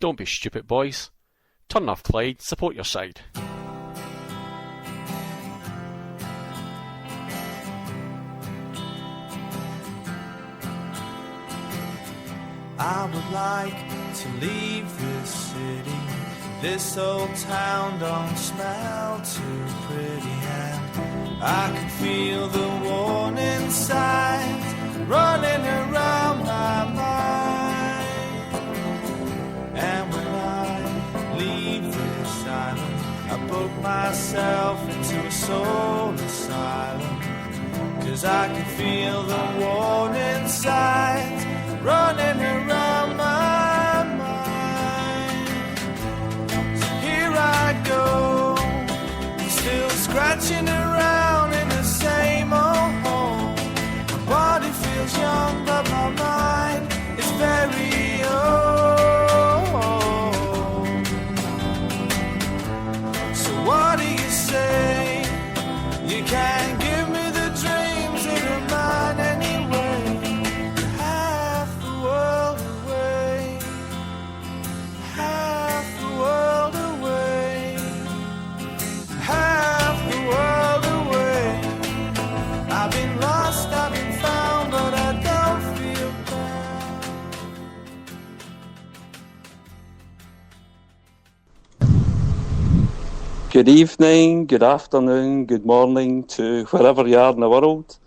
Don't be stupid, boys. Turn off Clyde, support your side. I would like to leave this city. This old town don't smell too pretty, and I can feel the warning signs running around my mind. And when I leave this island, I book myself into a soul asylum, 'cause I can feel the warning signs running around my mind. So here I go, still scratching around in the same old hole. My body feels young, but my mind is very old. So what do you say? You can't give me the dreams that are mine anyway. Good evening, good afternoon, good morning to wherever you are in the world.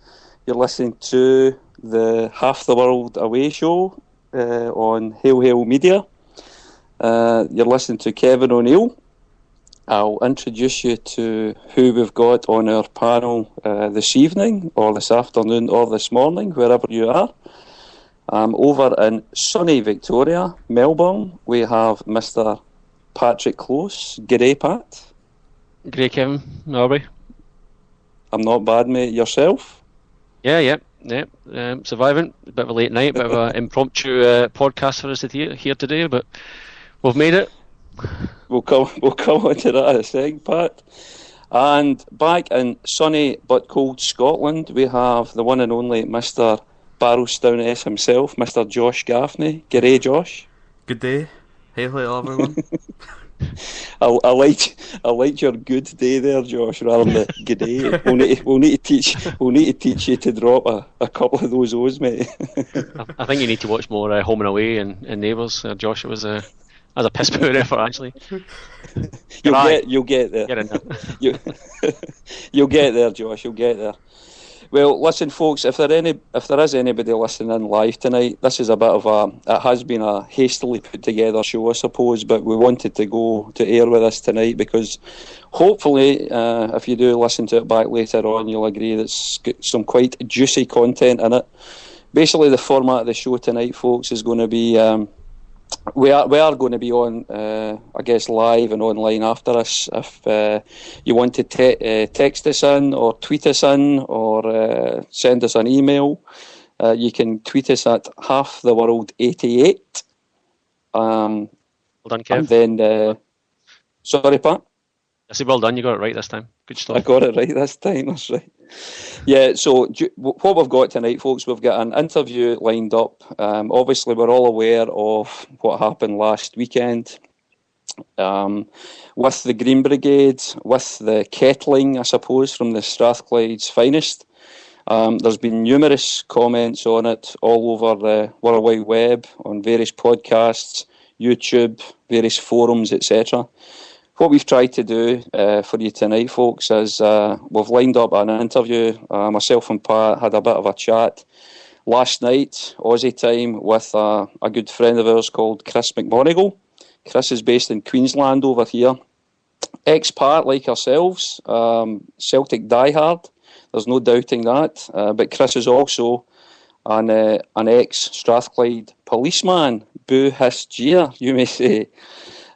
You're listening to the Half the World Away show on Hail Hail Media. You're listening to Kevin O'Neill. I'll introduce you to who we've got on our panel this evening, or this afternoon, or this morning, wherever you are. Over in sunny Victoria, Melbourne, we have Mr. Patrick Close. G'day, Pat. G'day, Kevin. How are we? I'm not bad, mate. Yourself? Yeah. Surviving. A bit of a late night, bit of an impromptu podcast for us here today, but we've made it. We'll come on to that in a second, Pat. And back in sunny but cold Scotland, we have the one and only Mr. Barrowstown himself, Mr. Josh Gaffney. G'day, Josh. Good day. Hey, hello, everyone. I liked your good day there, Josh, rather than the good day. We'll need to teach you to drop a couple of those O's, mate. I think you need to watch more Home and Away and Neighbours. Josh, it was a piss poor effort, actually. You'll get there. Get in there. You'll get there, Josh. You'll get there. Well, listen, folks. If there is anybody listening live tonight, this is it has been a hastily put together show, I suppose, but we wanted to go to air with this tonight because hopefully, if you do listen to it back later on, you'll agree that it's got some quite juicy content in it. Basically, the format of the show tonight, folks, is going to be. We are going to be on, I guess, live and online after us. If you want to text us in or tweet us in or send us an email, you can tweet us at halftheworld88. Well done, Kev. And then, sorry, Pat? I say well done, you got it right this time. Good stuff. I got it right this time, that's right. Yeah, so what we've got tonight, folks, we've got an interview lined up. Obviously, we're all aware of what happened last weekend with the Green Brigade, with the kettling, I suppose, from the Strathclyde's finest. There's been numerous comments on it all over the World Wide Web, on various podcasts, YouTube, various forums, etc. What we've tried to do for you tonight, folks, is we've lined up an interview. Myself and Pat had a bit of a chat last night, Aussie time, with a good friend of ours called Chris McMonigal. Chris is based in Queensland over here. Ex-Pat like ourselves, Celtic diehard. There's no doubting that. But Chris is also an ex-Strathclyde policeman. Boo, hiss, jeer, you may say.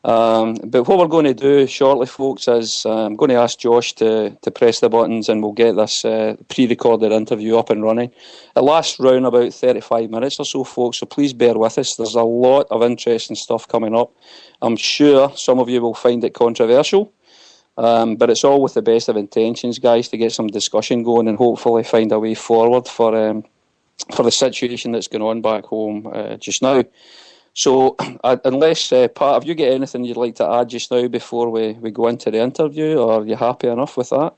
But what we're going to do shortly, folks, is I'm going to ask Josh to press the buttons and we'll get this pre-recorded interview up and running. It lasts round about 35 minutes or so, folks, so please bear with us. There's a lot of interesting stuff coming up. I'm sure some of you will find it controversial, but it's all with the best of intentions, guys, to get some discussion going and hopefully find a way forward for the situation that's going on back home just now. So, unless, Pat, have you got anything you'd like to add just now before we go into the interview, or are you happy enough with that?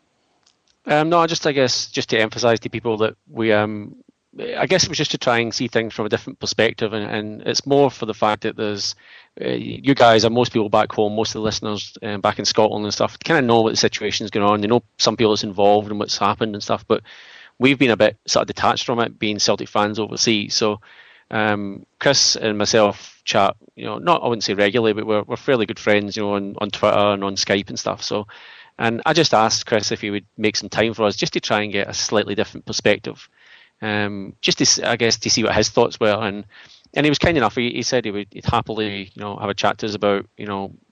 No, I guess just to emphasise to people that we I guess it was just to try and see things from a different perspective, and it's more for the fact that there's you guys and most people back home, most of the listeners back in Scotland and stuff, kind of know what the situation is going on. They know some people that's involved and what's happened and stuff, but we've been a bit sort of detached from it, being Celtic fans overseas. So Chris and myself chat, not I wouldn't say regularly, but we're fairly good friends, on Twitter and on Skype and stuff. So, and I just asked Chris if he would make some time for us just to try and get a slightly different perspective. Just to, I guess, to see what his thoughts were, and he was kind enough. He said he'd happily, have a chat to us about,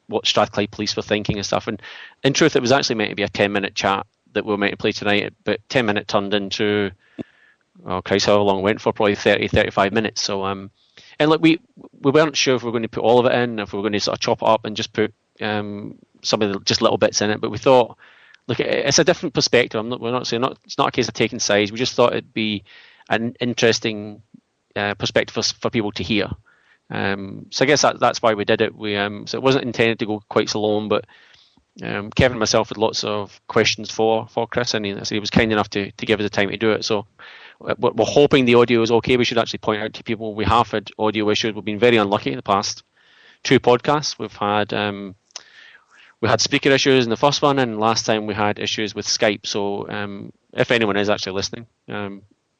what Strathclyde Police were thinking and stuff. And in truth, it was actually meant to be a 10-minute chat that we were meant to play tonight, but 10 minutes turned into, Christ, how long it went for? Probably 30, 35 minutes. So, and look, we weren't sure if we were going to put all of it in, if we were going to sort of chop it up and just put some of the just little bits in it. But we thought, look, it's a different perspective. We're not saying it's not a case of taking sides. We just thought it'd be an interesting perspective for people to hear. So I guess that's why we did it. So it wasn't intended to go quite so long, but Kevin and myself had lots of questions for Chris, and he was kind enough to give us the time to do it. So we're hoping the audio is okay. We should actually point out to people we have had audio issues. We've been very unlucky in the past 2 podcasts. We've had we had Spreaker issues in the first one, and last time we had issues with Skype. So if anyone is actually listening,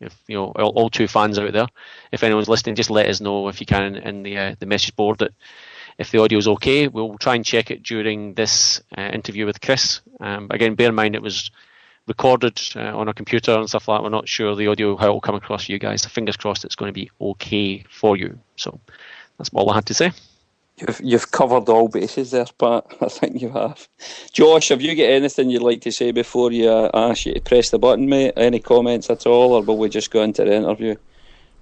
if all 2 fans out there, if anyone's listening, just let us know if you can in the message board that if the audio is okay. We'll try and check it during this interview with Chris. Again, bear in mind it was recorded on a computer and stuff like that. We're not sure the audio, how it will come across for you guys. So fingers crossed it's going to be okay for you. So that's all I had to say. You've covered all bases there, Pat. I think you have. Josh, have you got anything you'd like to say before you ask you to press the button, mate? Any comments at all, or will we just go into the interview?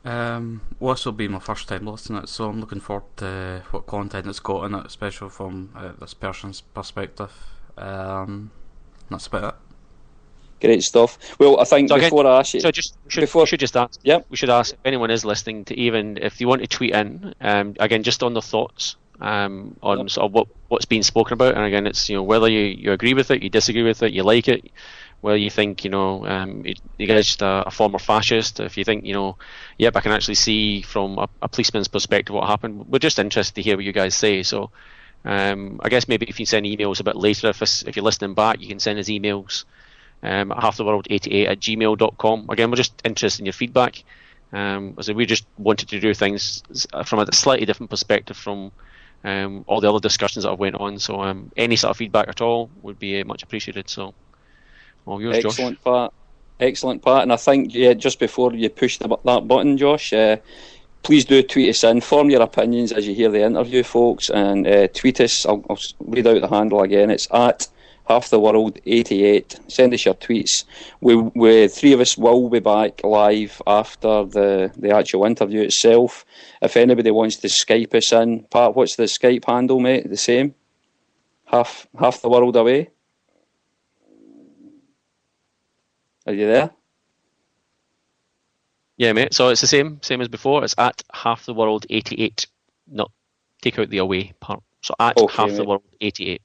Well, this will be my first time listening to it, so I'm looking forward to what content it's got in it, especially from this person's perspective. That's about it. Great stuff. Well, I think so before I ask you... We should just ask. Yep. We should ask if anyone is listening to, even if you want to tweet in, again, just on their thoughts on sort of what's being spoken about. And again, it's whether you agree with it, you disagree with it, you like it, whether you think you guys just a former fascist. If you think yep, I can actually see from a policeman's perspective what happened. We're just interested to hear what you guys say. So I guess maybe if you send emails a bit later, if you're listening back, you can send us emails at halftheworld88@gmail.com. Again, we're just interested in your feedback. So we just wanted to do things from a slightly different perspective from all the other discussions that have went on. So any sort of feedback at all would be much appreciated. So all yours, Excellent, Josh. Pat. Excellent, Pat. And I think just before you push that button, Josh, please do tweet us in. Form your opinions as you hear the interview, folks, and tweet us. I'll read out the handle again. It's at halftheworld88. Send us your tweets. We 3 of us will be back live after the actual interview itself. If anybody wants to Skype us in, Pat, what's the Skype handle, mate? The same? Half the world away? Are you there? Yeah, mate. So it's the same as before. It's at halftheworld88. No, take out the away part. So at halftheworld88.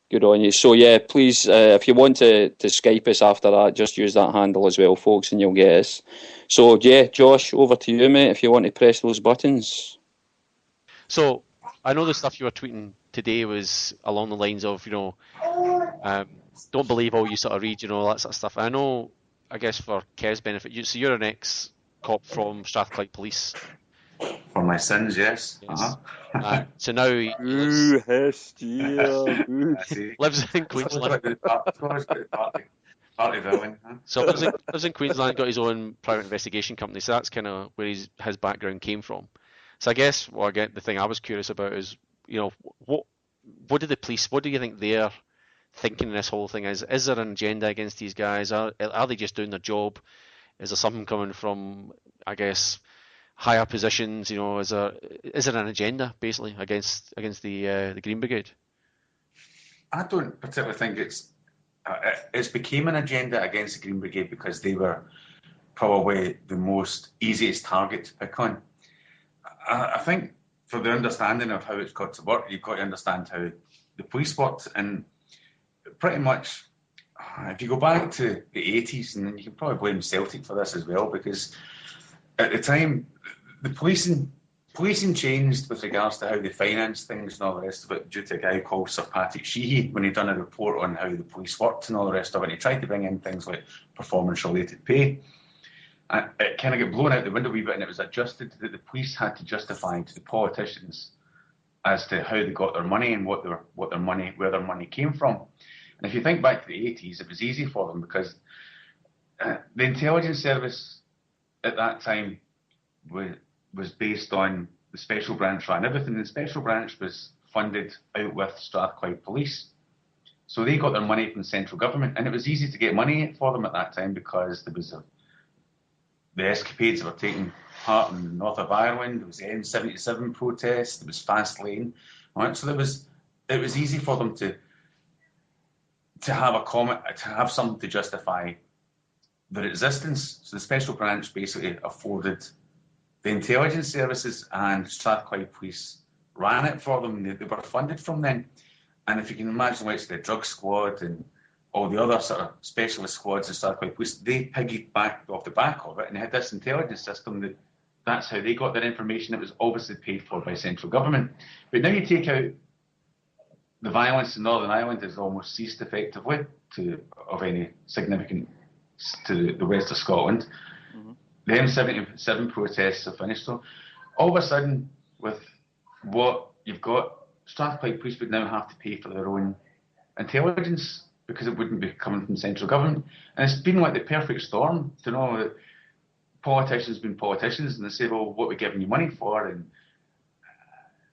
Good on you. So yeah, please, if you want to Skype us after that, just use that handle as well, folks, and you'll get us. So yeah, Josh, over to you, mate, if you want to press those buttons. So I know the stuff you were tweeting today was along the lines of, don't believe all you sort of read, that sort of stuff. I know, I guess for Kev's benefit, you're an ex-cop from Strathclyde Police. For my sins, yes. So now he lives in Queensland. So lives in Queensland, got his own private investigation company. So that's kind of where his background came from. So I guess, the thing I was curious about is, what do the police? What do you think they're thinking in this whole thing is? Is there an agenda against these guys? Are they just doing their job? Is there something coming from, I guess, higher positions? Is there an agenda basically against the Green Brigade? I don't particularly think it's became an agenda against the Green Brigade because they were probably the most easiest target to pick on. I think for the understanding of how it's got to work, you've got to understand how the police worked. And pretty much, if you go back to the 80s, and you can probably blame Celtic for this as well, because at the time, the policing changed with regards to how they financed things and all the rest of it due to a guy called Sir Patrick Sheehy when he'd done a report on how the police worked and all the rest of it. And he tried to bring in things like performance-related pay. And it kind of got blown out the window a wee bit, and it was adjusted that the police had to justify to the politicians as to how they got their money and where their money came from. And if you think back to the 80s, it was easy for them because the intelligence service at that time was based on the special branch ran everything. The special branch was funded out with Strathclyde Police. So they got their money from the central government, and it was easy to get money for them at that time because there was the escapades that were taking part in the north of Ireland. There was the M77 protest. There was fast lane. Right? So it was easy for them to have something to justify their existence. So the special branch basically afforded the intelligence services, and Strathclyde Police ran it for them. They were funded from them. And if you can imagine, like the drug squad and all the other sort of specialist squads in Strathclyde Police, they piggybacked off the back of it, and they had this intelligence system that's how they got their information. It was obviously paid for by central government. But now you take out the violence in Northern Ireland has almost ceased effectively of any significance to the west of Scotland. Mm-hmm. The M77 protests have finished. So all of a sudden, with what you've got, Strathclyde Police would now have to pay for their own intelligence because it wouldn't be coming from central government. And it's been like the perfect storm to know that politicians been politicians, and they say, well, what are we giving you money for? And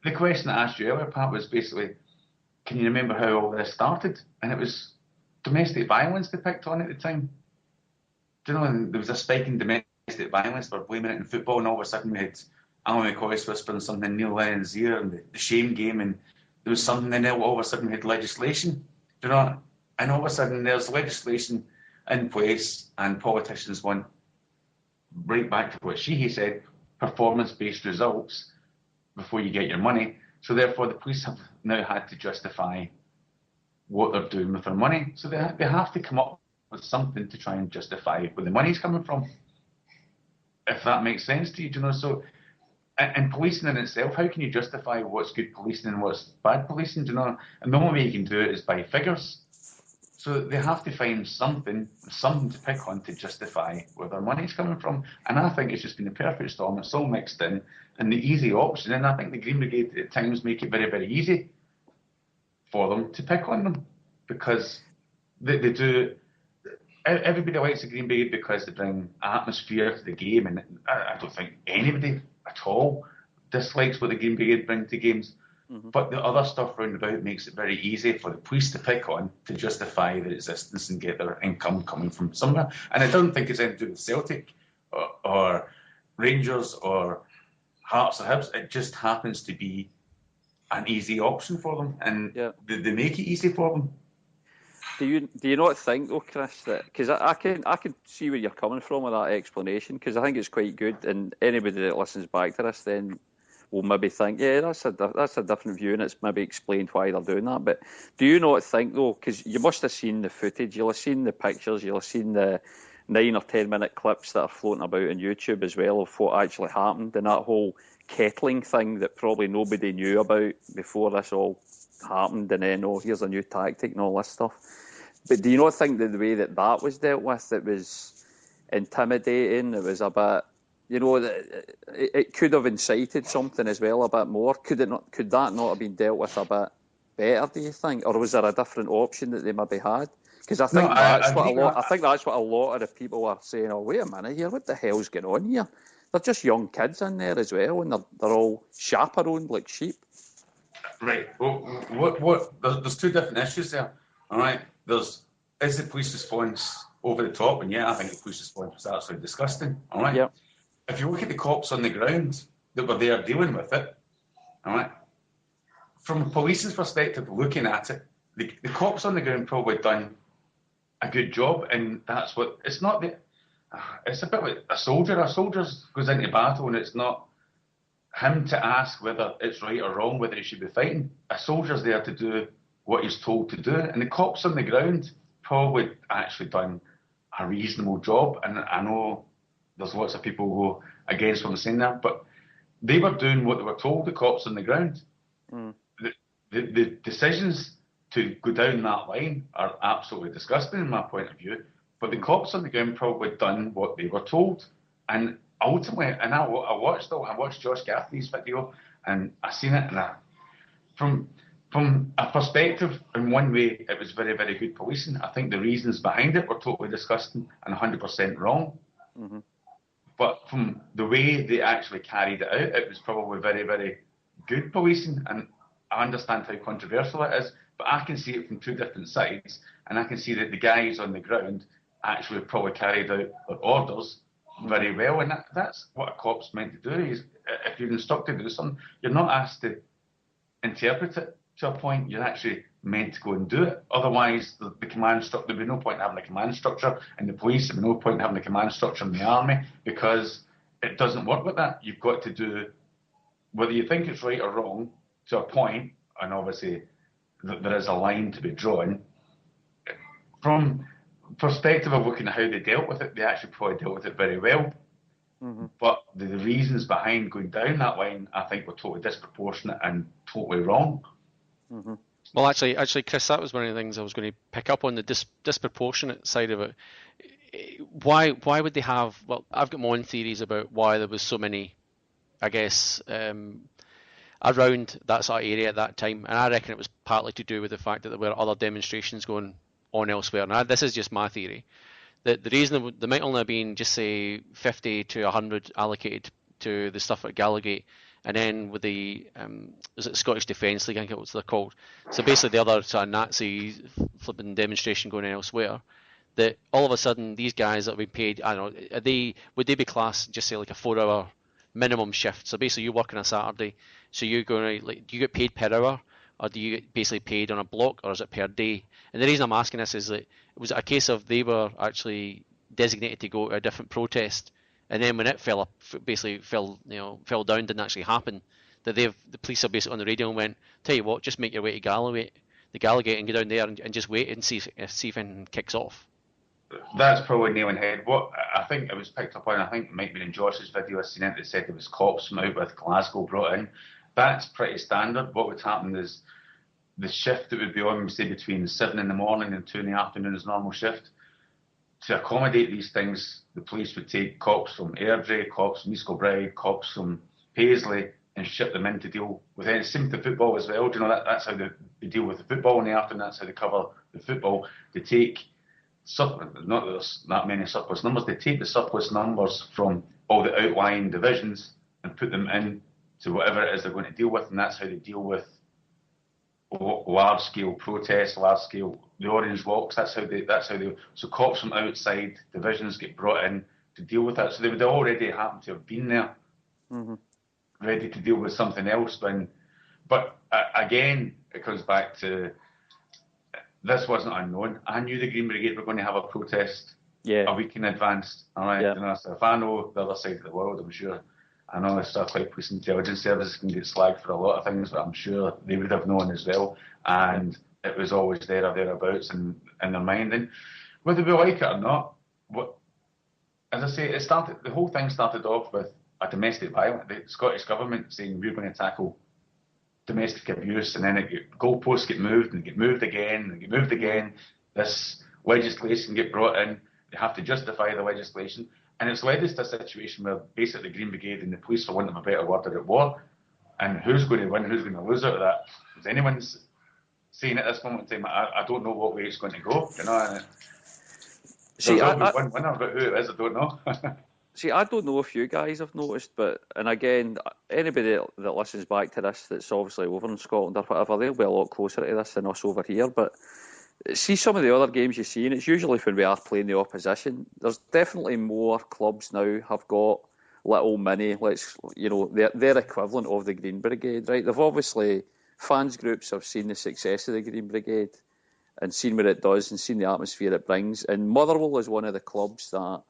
the question I asked you earlier, Pat, was basically, can you remember how all this started? And it was domestic violence they picked on at the time. Do you know, and there was a spike in domestic violence. They were blaming it in football, and all of a sudden we had Alan McCoy whispering something in Neil Lennon's ear, and the shame game, and there was something, and then all of a sudden we had legislation. Do you know, and all of a sudden there's legislation in place, and politicians want, right back to what Sheehy said, performance-based results before you get your money. So therefore, the police have now had to justify what they're doing with their money. So they have to come up with something to try and justify where the money's coming from. If that makes sense to you, do you know? So, and policing in itself, how can you justify what's good policing and what's bad policing? Do you know? And the only way you can do it is by figures. So they have to find something to pick on to justify where their money's coming from. And I think it's just been a perfect storm. It's all mixed in. And the easy option, and I think the Green Brigade at times make it very, very easy for them to pick on them. Because they do, everybody likes the Green Brigade because they bring atmosphere to the game. And I don't think anybody at all dislikes what the Green Brigade bring to games. Mm-hmm. But the other stuff round about makes it very easy for the police to pick on to justify their existence and get their income coming from somewhere. And I don't think it's anything to do with Celtic or Rangers or Hearts or Hibs. It just happens to be an easy option for them, and they make it easy for them. Do you not think though, Chris, that because I can see where you're coming from with that explanation, because I think it's quite good, and anybody that listens back to this then will maybe think, yeah, that's a different view, and it's maybe explained why they're doing that. But do you not think though, because you must have seen the footage, you'll have seen the pictures, you'll have seen the 9 or 10 minute clips that are floating about on YouTube as well of what actually happened, and that whole kettling thing that probably nobody knew about before this all happened, and then, oh, here's a new tactic and all this stuff. But do you not think that the way that was dealt with, it was intimidating, it was a bit, you know, it could have incited something as well a bit more? Could that not have been dealt with a bit better, do you think? Or was there a different option that they maybe had? Because I think that's what a lot of the people are saying, oh, wait a minute here, what the hell's going on here? They're just young kids in there as well, and they're all chaperoned like sheep. Right. Well, there's two different issues there. All right. Is the police response over the top? And yeah, I think the police response was absolutely disgusting. All right. Yep. If you look at the cops on the ground that were there dealing with it, all right, from a police's perspective, looking at it, the cops on the ground probably done a good job, and that's what it's not. It's a bit like a soldier. A soldier goes into battle, and it's not him to ask whether it's right or wrong, whether he should be fighting. A soldier's there to do what he's told to do, and the cops on the ground probably actually done a reasonable job. And I know there's lots of people who go against what I'm saying there, but they were doing what they were told, the cops on the ground. The decisions to go down that line are absolutely disgusting in my point of view, but the cops on the ground probably done what they were told. And ultimately, and I watched Josh Gaffney's video, and I seen it, and from a perspective, in one way, it was very, very good policing. I think the reasons behind it were totally disgusting and 100% wrong. Mm-hmm. But from the way they actually carried it out, it was probably very, very good policing. And I understand how controversial it is, but I can see it from two different sides, and I can see that the guys on the ground actually probably carried out their orders very well, and that's what a cop's meant to do. Is if you're instructed to do something, you're not asked to interpret it to a point. You're actually meant to go and do it. Otherwise, the command structure, there'd be no point in having a command structure in the police. There'd be no point in having a command structure in the army, because it doesn't work like that. You've got to do, whether you think it's right or wrong, to a point, and obviously there is a line to be drawn. From perspective of looking at how they dealt with it, they actually probably dealt with it very well. Mm-hmm. But the reasons behind going down that line, I think, were totally disproportionate and totally wrong. Mm-hmm. Well, actually, Chris, that was one of the things I was going to pick up on, the disproportionate side of it. Why would they have? Well, I've got my own theories about why there was so many, I guess, around that sort of area at that time, and I reckon it was partly to do with the fact that there were other demonstrations going on elsewhere. Now, this is just my theory. The reason there might only have been, just say, 50 to 100 allocated to the stuff at Gallowgate, and then with the is it Scottish Defence League, I think it was they're called. So basically the other sort of Nazi flipping demonstration going on elsewhere, that all of a sudden these guys that have been paid, I don't know, would they be classed just say like a 4-hour minimum shift? So basically you work on a Saturday, so you're going to, like, do you get paid per hour, or do you get basically paid on a block, or is it per day? And the reason I'm asking this is that it was a case of they were actually designated to go to a different protest, and then when it fell down, didn't actually happen, that the police are basically on the radio and went, tell you what, just make your way to Gallowgate, and go down there and just wait and see if anything kicks off. That's probably nailing head. What I think it was picked up on, I think it might be in Josh's video, I seen it, that said there was cops from out with Glasgow brought in. That's pretty standard. What would happen is the shift that would be on, say, between 7 in the morning and 2 in the afternoon is normal shift. To accommodate these things, the police would take cops from Airdrie, cops from East Kilbride, cops from Paisley, and ship them in to deal with it. Same with the football as well. Do you know, that's how they deal with the football in the afternoon. That's how they cover the football. They take, not that there's that many surplus numbers, they take the surplus numbers from all the outlying divisions and put them in to whatever it is they're going to deal with, and that's how they deal with large-scale protests, large-scale the Orange Walks. That's how they. So cops from outside divisions get brought in to deal with that. So they would already happen to have been there, mm-hmm. ready to deal with something else. But again, it comes back to this wasn't unknown. I knew the Green Brigade were going to have a protest a week in advance. All right, you know, so if I know the other side of the world, I'm sure. I know stuff like police intelligence services can get slagged for a lot of things, but I'm sure they would have known as well. And it was always there or thereabouts in their mind. And whether we like it or not, as I say, the whole thing started off with a domestic violence. The Scottish government saying we're going to tackle domestic abuse, and then goalposts get moved and get moved again and get moved again. This legislation get brought in. They have to justify the legislation. And it's led us to a situation where basically the Green Brigade and the police, for want of a better word, are at war. And who's going to win, who's going to lose out of that? Is anyone saying at this moment in time, I don't know what way it's going to go, you know? And there'll be one winner, but who it is, I don't know. See, I don't know if you guys have noticed, and again, anybody that listens back to this that's obviously over in Scotland or whatever, they'll be a lot closer to this than us over here, but see some of the other games you see, and it's usually when we are playing the opposition, there's definitely more clubs now have got little mini, their equivalent of the Green Brigade, right? They've obviously, fans groups have seen the success of the Green Brigade and seen what it does and seen the atmosphere it brings. And Motherwell is one of the clubs that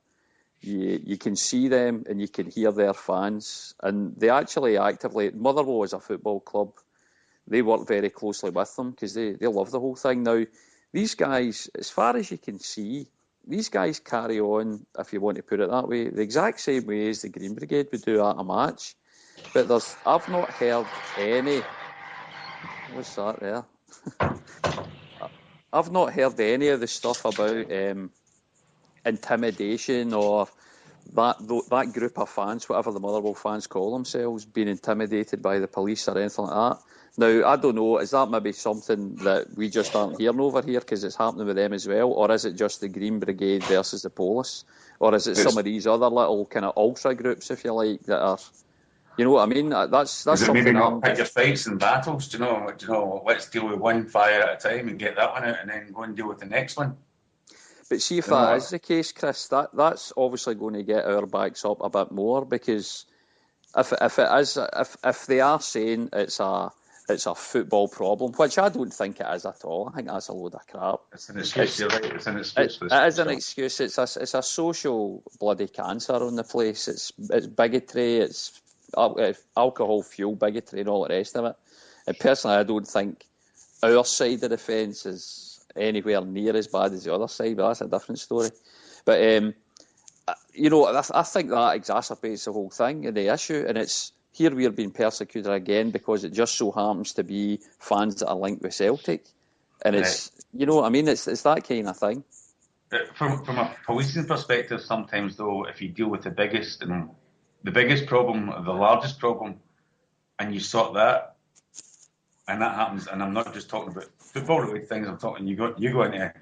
you can see them and you can hear their fans, and they actually actively. Motherwell is a football club. They work very closely with them because they love the whole thing. Now, these guys, as far as you can see, these guys carry on, if you want to put it that way, the exact same way as the Green Brigade would do at a match. But I've not heard any. What's that there? I've not heard any of the stuff about intimidation or that group of fans, whatever the Motherwell fans call themselves, being intimidated by the police or anything like that. Now, I don't know, is that maybe something that we just aren't hearing over here because it's happening with them as well, or is it just the Green Brigade versus the police, or is it some of these other little kind of ultra groups, if you like, that are, you know what I mean? That's Is it something. maybe not pick your fights and battles? Do you know? Let's deal with one fire at a time and get that one out, and then go and deal with the next one. But see, if that is the case, Chris, that's obviously going to get our backs up a bit more, because if they are saying it's a football problem, which I don't think it is at all. I think that's a load of crap. It's an excuse. You're right. It's an excuse. It is an excuse. It's a social bloody cancer on the place. It's bigotry. It's alcohol fuel bigotry and all the rest of it. And personally, I don't think our side of the fence is anywhere near as bad as the other side, but that's a different story. But I think that exacerbates the whole thing and the issue, and it's here we're being persecuted again because it just so happens to be fans that are linked with Celtic, and it's it's that kind of thing. From a policing perspective, sometimes though, if you deal with the biggest problem, the largest problem, and you sort that. And that happens, and I'm not just talking about football-related things. I'm talking you go into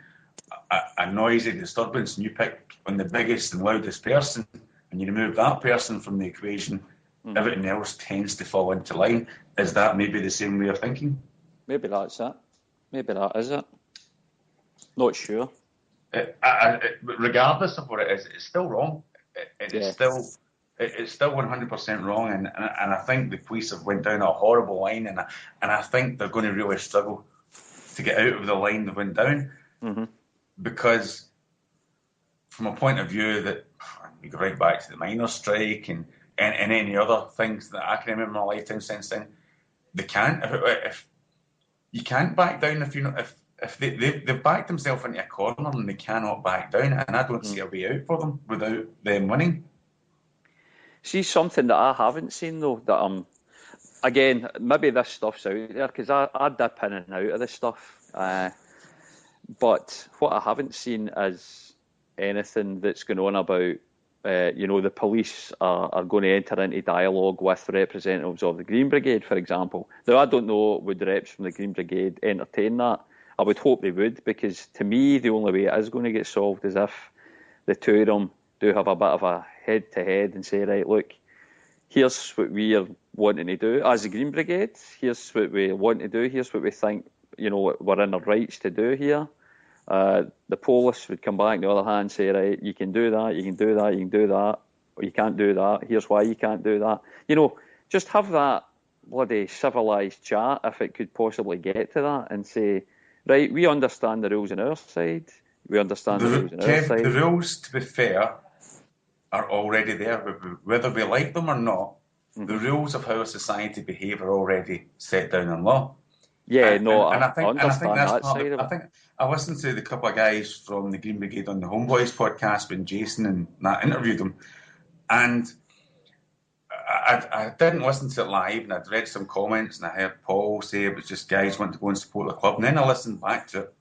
a noisy disturbance, and you pick on the biggest and loudest person, and you remove that person from the equation. Mm-hmm. Everything else tends to fall into line. Is that maybe the same way of thinking? Maybe that's it. Maybe that is it. Not sure. Regardless of what it is, it's still wrong. It's still 100% wrong, and I think the police have went down a horrible line, and I think they're going to really struggle to get out of the line they went down, because from a point of view that we go right back to the miners' strike and any other things that I can remember in my lifetime since then, they can't. If you can't back down if they've backed themselves into a corner and they cannot back down, and I don't see a way out for them without them winning. See, something that I haven't seen, though, that again, maybe this stuff's out there, because I dip in and out of this stuff, but what I haven't seen is anything that's going on about, the police are going to enter into dialogue with representatives of the Green Brigade, for example. Now, I don't know, would the reps from the Green Brigade entertain that? I would hope they would, because to me, the only way it is going to get solved is if the two of them do have a bit of a head-to-head and say, right, look, here's what we are wanting to do as the Green Brigade, here's what we want to do, here's what we think, we're in our rights to do here. The police would come back on the other hand and say, right, you can do that, you can do that, you can do that, or you can't do that, here's why you can't do that. Just have that bloody civilised chat, if it could possibly get to that, and say, right, we understand the rules on our side, we understand the rules on our side. The rules, to be fair, are already there, whether we like them or not. The rules of how a society behave are already set down in law. Yeah, I think that's that part of it. I think I listened to the couple of guys from the Green Brigade on the Homeboys podcast when Jason and Matt interviewed them, and I didn't listen to it live, and I'd read some comments, and I heard Paul say it was just guys wanting to go and support the club, and then I listened back to it,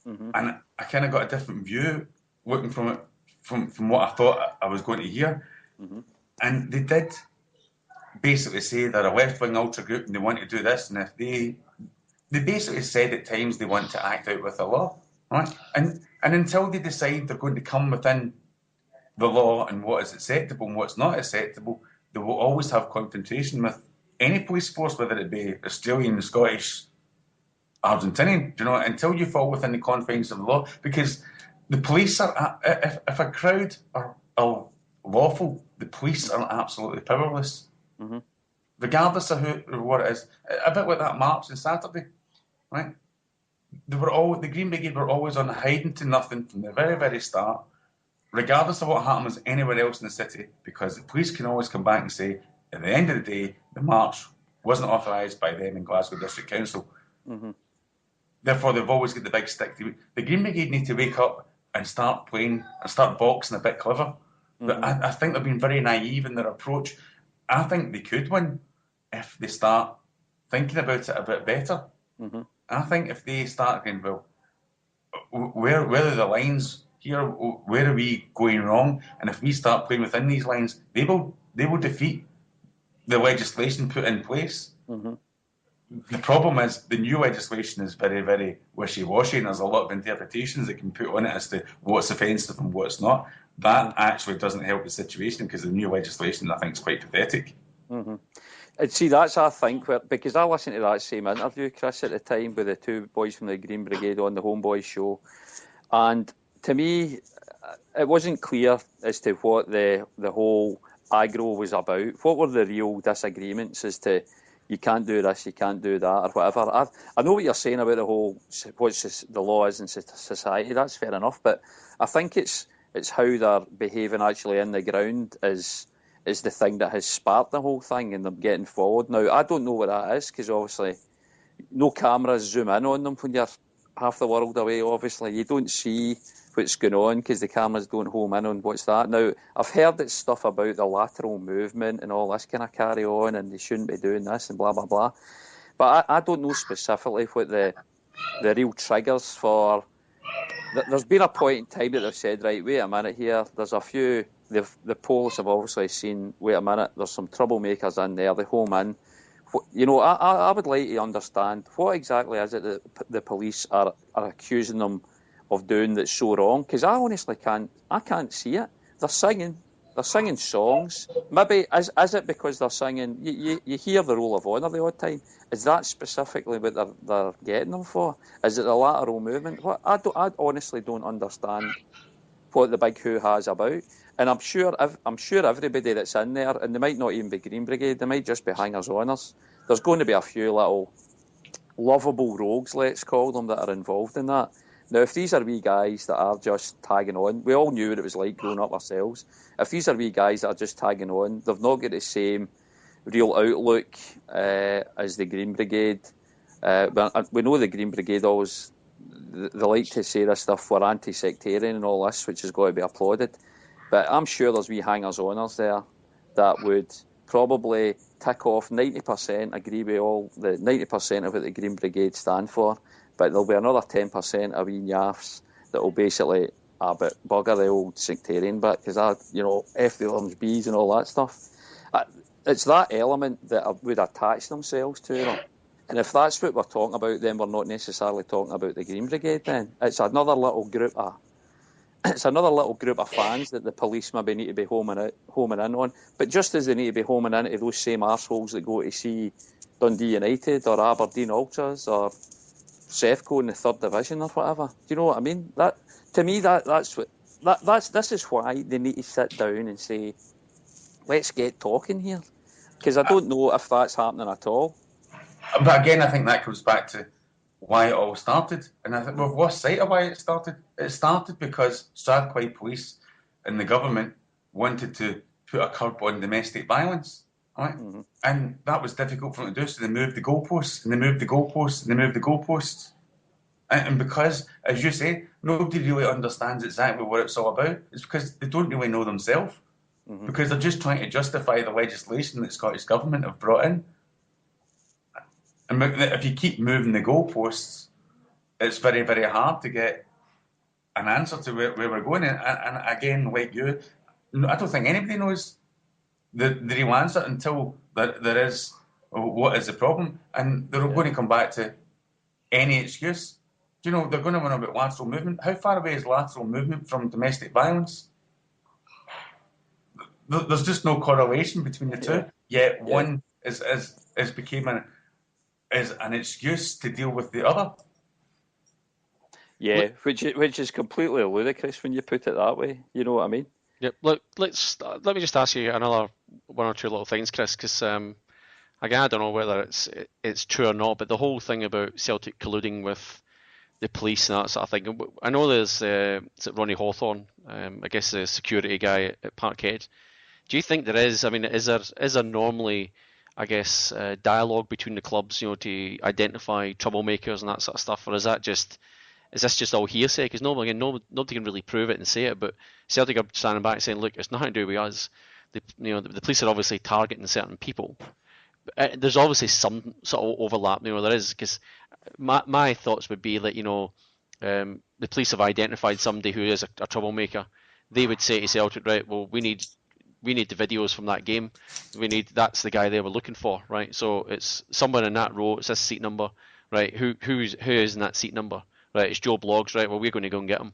and I kind of got a different view looking from it. From what I thought I was going to hear. And they did basically say they're a left-wing ultra group and they want to do this, and if they basically said at times they want to act out with the law, right? And until they decide they're going to come within the law and what is acceptable and what's not acceptable, they will always have confrontation with any police force, whether it be Australian, Scottish, Argentinian, until you fall within the confines of the law, because the police are, if a crowd are lawful, the police are absolutely powerless, regardless of who or what it is. A bit like that march on Saturday, right? The Green Brigade were always on hiding to nothing from the very, very start. regardless of what happens anywhere else in the city, because the police can always come back and say, at the end of the day, the march wasn't authorised by them in Glasgow District Council. Mm-hmm. Therefore, they've always got the big stick. The Green Brigade need to wake up and start playing and start boxing a bit clever. But I think they've been very naive in their approach. I think they could win if they start thinking about it a bit better. Mm-hmm. I think if they start going, well, where are the lines here? Where are we going wrong? And if we start playing within these lines, they will defeat the legislation put in place. Mm-hmm. The problem is the new legislation is very, very wishy-washy, and there's a lot of interpretations that can put on it as to what's offensive and what's not. That actually doesn't help the situation, because the new legislation, I think, is quite pathetic. Mm-hmm. And see, that's, I think, because I listened to that same interview, Chris, at the time with the two boys from the Green Brigade on the Homeboys show, and to me, it wasn't clear as to what the whole aggro was about. What were the real disagreements as to you can't do this, you can't do that, or whatever. I know what you're saying about the whole what the law is in society. That's fair enough, but I think it's how they're behaving actually in the ground is the thing that has sparked the whole thing, and them getting forward. Now, I don't know what that is, because obviously no cameras zoom in on them when you're half the world away. Obviously, you don't see what's going on because the cameras don't home in on what's that. Now, I've heard that stuff about the lateral movement and all this kind of carry on, and they shouldn't be doing this and blah, blah, blah. But I don't know specifically what the real triggers for... There's been a point in time that they've said, right, wait a minute here, there's a few... The police have obviously seen, wait a minute, there's some troublemakers in there, they home in. You know, I would like to understand what exactly is it that the police are accusing them of doing that's so wrong, because I honestly can't see it. They're singing songs. Maybe is it because they're singing? You hear the Roll of Honour the odd time. Is that specifically what they're getting them for? Is it the lateral movement? What I honestly don't understand what the big hoo-ha is about. And I'm sure everybody that's in there, and they might not even be Green Brigade, they might just be hangers-oners. There's going to be a few little lovable rogues, let's call them, that are involved in that. Now, if these are wee guys that are just tagging on, we all knew what it was like growing up ourselves. If these are wee guys that are just tagging on, they've not got the same real outlook as the Green Brigade. But we know the Green Brigade always, they like to say this stuff, we're anti-sectarian and all this, which has got to be applauded. But I'm sure there's wee hangers-oners there that would probably tick off 90%, agree with all the 90% of what the Green Brigade stand for. But there'll be another 10% of wee naffs that will basically bugger the old sectarian bit, because F the orange bees and all that stuff. It's that element that would attach themselves to them. And if that's what we're talking about, then we're not necessarily talking about the Green Brigade then. It's another little group of fans that the police maybe need to be homing in on. But just as they need to be homing in to those same arseholes that go to see Dundee United or Aberdeen Ultras or Sefco in the 3rd Division or whatever. Do you know what I mean? That to me, this is why they need to sit down and say, let's get talking here. Because I don't know if that's happening at all. But again, I think that comes back to why it all started. And I think we've lost sight of why it started. It started because Strathclyde Police and the government wanted to put a curb on domestic violence. Right? Mm-hmm. And that was difficult for them to do, so they moved the goalposts, and they moved the goalposts, and they moved the goalposts. And because, as you say, nobody really understands exactly what it's all about, it's because they don't really know themselves. Mm-hmm. Because they're just trying to justify the legislation that the Scottish Government have brought in. And if you keep moving the goalposts, it's very, very hard to get an answer to where we're going. And again, like you, I don't think anybody knows the real answer until there is what is the problem. And they're going to come back to any excuse. Do you know, they're going to run about lateral movement. How far away is lateral movement from domestic violence? There's just no correlation between the two. Yet one is became an excuse to deal with the other. Yeah, which is completely ludicrous when you put it that way. You know what I mean? Yep. Look, let me just ask you another one or two little things, Chris, because again, I don't know whether it's true or not, but the whole thing about Celtic colluding with the police and that sort of thing. I know there's is it Ronnie Hawthorne, I guess the security guy at Parkhead. Do you think there is? I mean, is there normally, I guess, dialogue between the clubs, to identify troublemakers and that sort of stuff, or is this just all hearsay? Because nobody can really prove it and say it, but Celtic are standing back saying, look, it's nothing to do with us. The police are obviously targeting certain people. There's obviously some sort of overlap, there is, because my thoughts would be that, the police have identified somebody who is a troublemaker. They would say to Celtic, right, well, we need the videos from that game. That's the guy they were looking for, right? So it's someone in that row, it's this seat number, right? Who is in that seat number? Right, it's Joe Bloggs, right? Well, we're going to go and get him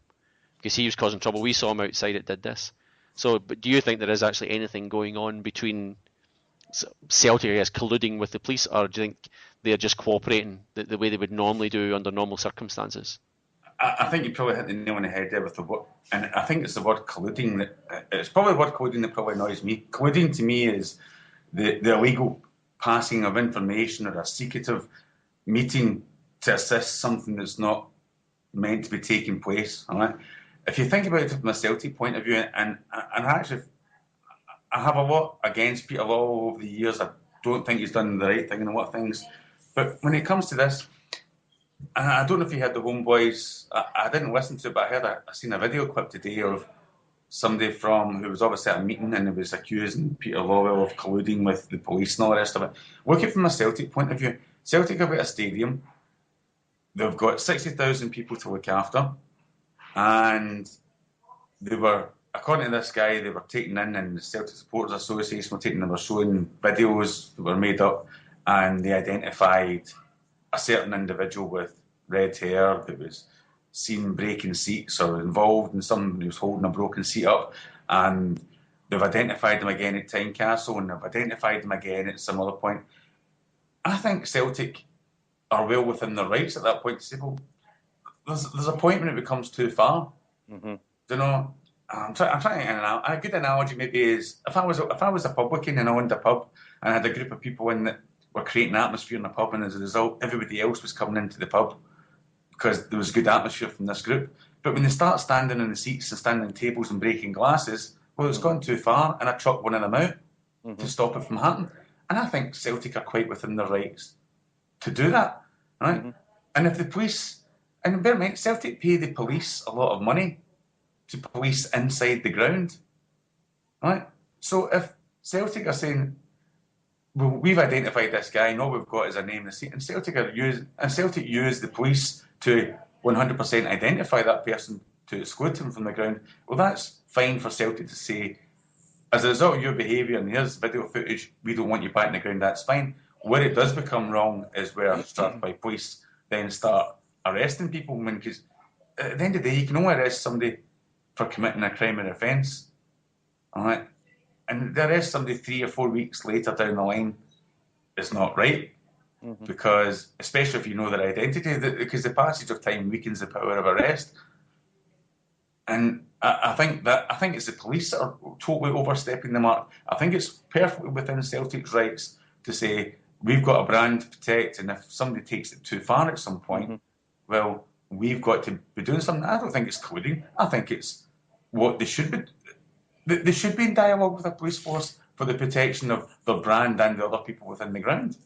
because he was causing trouble. We saw him outside. It did this. So, but do you think there is actually anything going on between Celtic, I guess, colluding with the police, or do you think they're just cooperating the way they would normally do under normal circumstances? I think you probably hit the nail on the head there with the word, and I think it's the word colluding it's probably the word colluding that probably annoys me. Colluding to me is the illegal passing of information or a secretive meeting to assist something that's not meant to be taking place. All right? If you think about it from a Celtic point of view, and actually, I have a lot against Peter Law over the years. I don't think he's done the right thing in a lot of things. But when it comes to this, I don't know if you heard the Homeboys. I didn't listen to it, but I seen a video clip today of somebody who was obviously at a meeting and who was accusing Peter Lawwell of colluding with the police and all the rest of it. Look at it from a Celtic point of view. Celtic have got a stadium. They've got 60,000 people to look after, and they were, according to this guy, they were taken in, and the Celtic Supporters Association they were showing videos that were made up, and they identified a certain individual with red hair that was seen breaking seats or involved in something. He was holding a broken seat up, and they've identified him again at Tynecastle, and they've identified him again at some other point. I think Celtic are well within their rights at that point to say, well, there's a point when it becomes too far. Mm-hmm. I'm trying to, a good analogy maybe is if I was a publican and I owned a pub and I had a group of people in that were creating atmosphere in the pub, and as a result everybody else was coming into the pub because there was good atmosphere from this group. But when they start standing in the seats and standing on tables and breaking glasses, well, it's gone too far, and I chuck one of them out to stop it from happening. And I think Celtic are quite within their rights to do that, right? Mm-hmm. And if the police, and bear in mind, Celtic pay the police a lot of money to police inside the ground, right? So if Celtic are saying, well, we've identified this guy, and all we've got is a name, and Celtic use the police to 100% identify that person to exclude him from the ground, well, that's fine for Celtic to say, as a result of your behaviour, and here's video footage, we don't want you back in the ground, that's fine. Where it does become wrong is where Strathclyde police then start arresting people, because at the end of the day, you can only arrest somebody for committing a crime or offence, all right? And to arrest somebody 3 or 4 weeks later down the line is not right, because, especially if you know their identity, because the passage of time weakens the power of arrest. And I think it's the police that are totally overstepping the mark. I think it's perfectly within Celtic's rights to say, we've got a brand to protect, and if somebody takes it too far at some point, well, we've got to be doing something. I don't think it's colluding. I think it's what they should be. They should be in dialogue with the police force for the protection of their brand and the other people within the ground.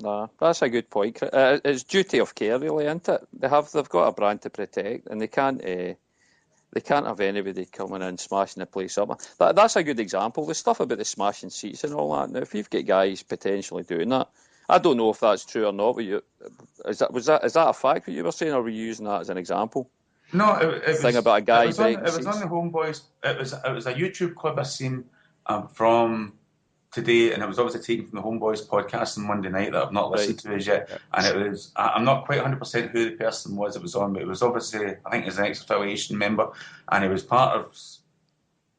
No, that's a good point. It's duty of care, really, isn't it? They've got a brand to protect, and they can't have anybody coming in smashing the place up. That's a good example. The stuff about the smashing seats and all that. Now, if you've got guys potentially doing that, I don't know if that's true or not. But is that a fact that you were saying, or were you using that as an example? No, it was about a guy. It was on the Homeboys. It was a YouTube clip I seen from today, and it was obviously taken from the Homeboys podcast on Monday night that I've not listened to as yet. And it was, I'm not quite 100% who the person was it was on, but it was obviously, I think it was an ex-affiliation member, and it was part of,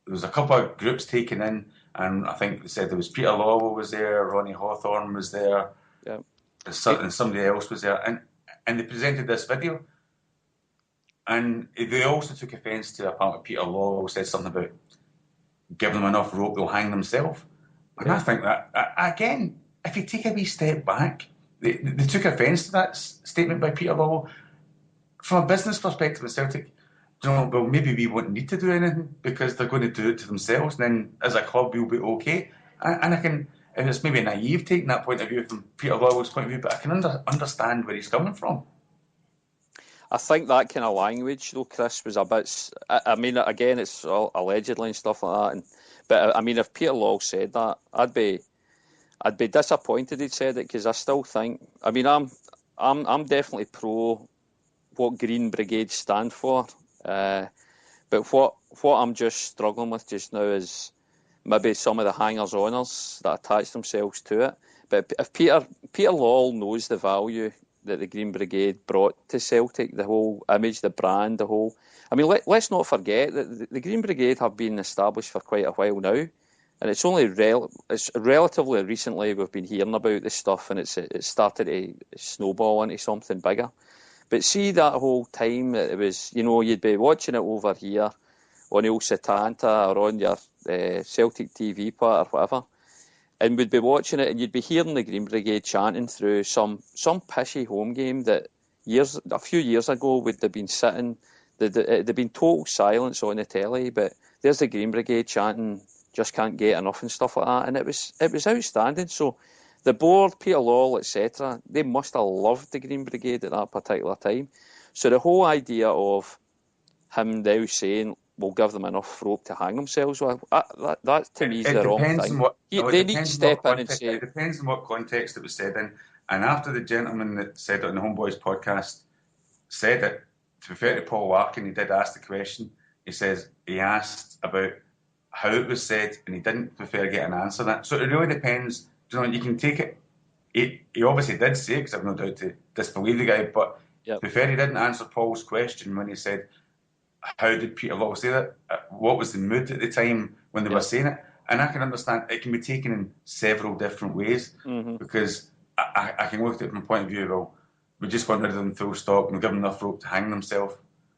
there was a couple of groups taken in, and I think they said there was Peter Lawwell was there, Ronnie Hawthorne was there, and somebody else was there, and they presented this video. And they also took offence to apparently Peter Lawwell said something about giving them enough rope, they'll hang themselves. And I think that, again, if you take a wee step back, they took offence to that statement by Peter Lawwell. from a business perspective at Celtic, well, maybe we won't need to do anything because they're going to do it to themselves, and then as a club we'll be okay. And I can, and it's maybe naive taking that point of view from Peter Lawwell's point of view, but I can understand where he's coming from. I think that kind of language, though, Chris, was a bit. I mean, again, it's all allegedly and stuff like that. But I mean, if Peter Law said that, I'd be disappointed he'd said it, because I still think. I mean, I'm definitely pro what Green Brigade stand for. But what I'm just struggling with just now is maybe some of the hangers-oners that attach themselves to it. But if Peter Law knows the value that the Green Brigade brought to Celtic, the whole image, the brand, the whole. I mean, let's not forget that the Green Brigade have been established for quite a while now, and it's only it's relatively recently we've been hearing about this stuff, and it started to snowball into something bigger. But see, that whole time that it was, you'd be watching it over here on El Setanta or on your Celtic TV part or whatever, and we'd be watching it, and you'd be hearing the Green Brigade chanting through some pishy home game that a few years ago would have been sitting. There'd been total silence on the telly, but there's the Green Brigade chanting, "Just can't get enough" and stuff like that, and it was outstanding. So the board, Peter Law, etc., they must have loved the Green Brigade at that particular time. So the whole idea of him now saying, "We'll give them enough rope to hang themselves," well, that to me is the wrong thing. They need to step in and say. It depends on what context it was said in. And after the gentleman that said it on the Homeboys podcast said it, to be fair to Paul Larkin, he did ask the question. He says he asked about how it was said, and he didn't prefer get an answer to that. So it really depends. You can take it. He obviously did say it, because I've no doubt to disbelieve the guy, but to be fair, he didn't answer Paul's question when he said, how did Peter Law say that? What was the mood at the time when they were saying it? And I can understand it can be taken in several different ways, because I can look at it from a point of view, well, we just want rid of them full stop and we give them enough rope to hang themselves.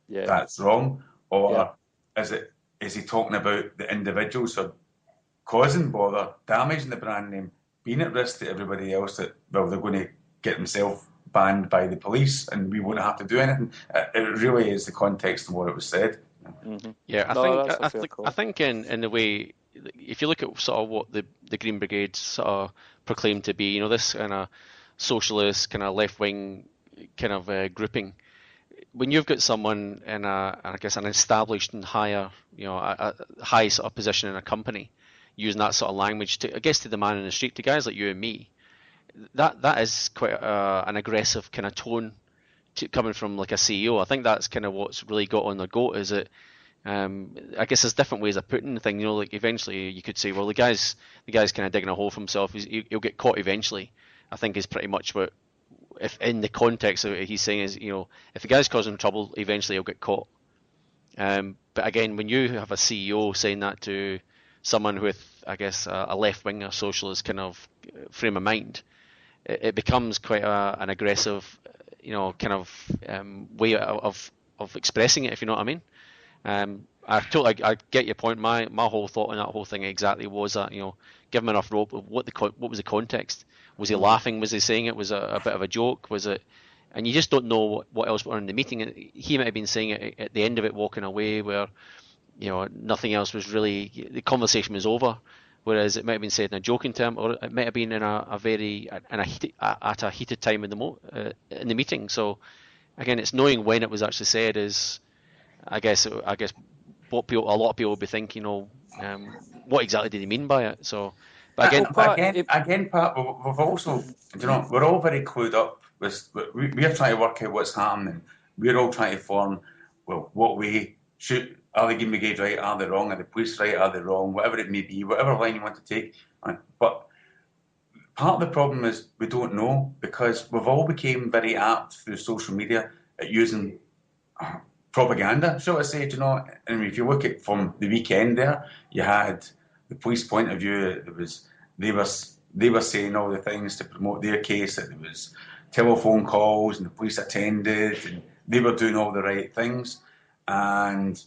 Yeah. That's wrong. Or is he talking about the individuals who are causing bother, damaging the brand name, being at risk to everybody else, that, well, they're going to get themselves banned by the police and we won't have to do anything? It really is the context of what it was said. Yeah, I think in the way, if you look at sort of what the Green Brigade sort of proclaimed to be, this kind of socialist, kind of left-wing kind of grouping, when you've got someone in I guess an established and higher, a high sort of position in a company, using that sort of language to, I guess, to the man in the street, to guys like you and me, that is quite an aggressive kind of tone coming from like a CEO. I think that's kind of what's really got on their goat, is it. I guess there's different ways of putting the thing. Like eventually you could say, well, the guy's kind of digging a hole for himself. He'll get caught eventually. I think is pretty much what, if in the context of what he's saying is, if the guy's causing trouble, eventually he'll get caught. But again, when you have a CEO saying that to someone with, I guess, a left-wing or socialist kind of frame of mind, it becomes quite an aggressive, kind of way of expressing it, if you know what I mean. I get your point. My whole thought on that whole thing exactly was that, give him enough rope. What was the context? Was he laughing? Was he saying it was a bit of a joke? Was it? And you just don't know what else went on in the meeting. He might have been saying it at the end of it, walking away, where nothing else was really. The conversation was over. Whereas it might have been said in a joking term, or it might have been in at a heated time in the meeting. So again, it's knowing when it was actually said is, I guess what a lot of people will be thinking, what exactly did he mean by it? So, but again, Pat, we've also, we're all very clued up. We're trying to work out what's happening. We're all trying to form, well, what we should. Are the Green Brigade right? Are they wrong? Are the police right? Are they wrong? Whatever it may be, whatever line you want to take. But part of the problem is we don't know, because we've all become very apt through social media at using propaganda, shall I say, And if you look at from the weekend there, you had the police point of view. They were saying all the things to promote their case, that there was telephone calls and the police attended and they were doing all the right things. And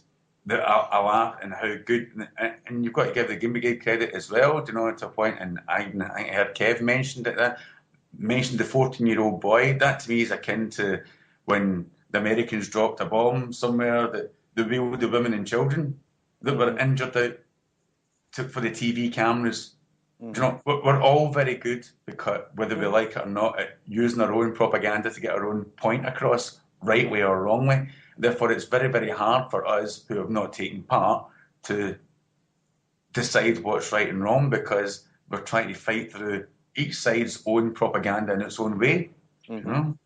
I laugh and how good, and you've got to give the Green Brigade credit as well, to a point. And I heard Kev mentioned the 14-year-old boy. That to me is akin to when the Americans dropped a bomb somewhere, that the wheeled the women and children that were injured out for the TV cameras. You know, we're all very good, because whether we like it or not, at using our own propaganda to get our own point across, right way or wrong way. Therefore, it's very, very hard for us who have not taken part to decide what's right and wrong, because we're trying to fight through each side's own propaganda in its own way. You know?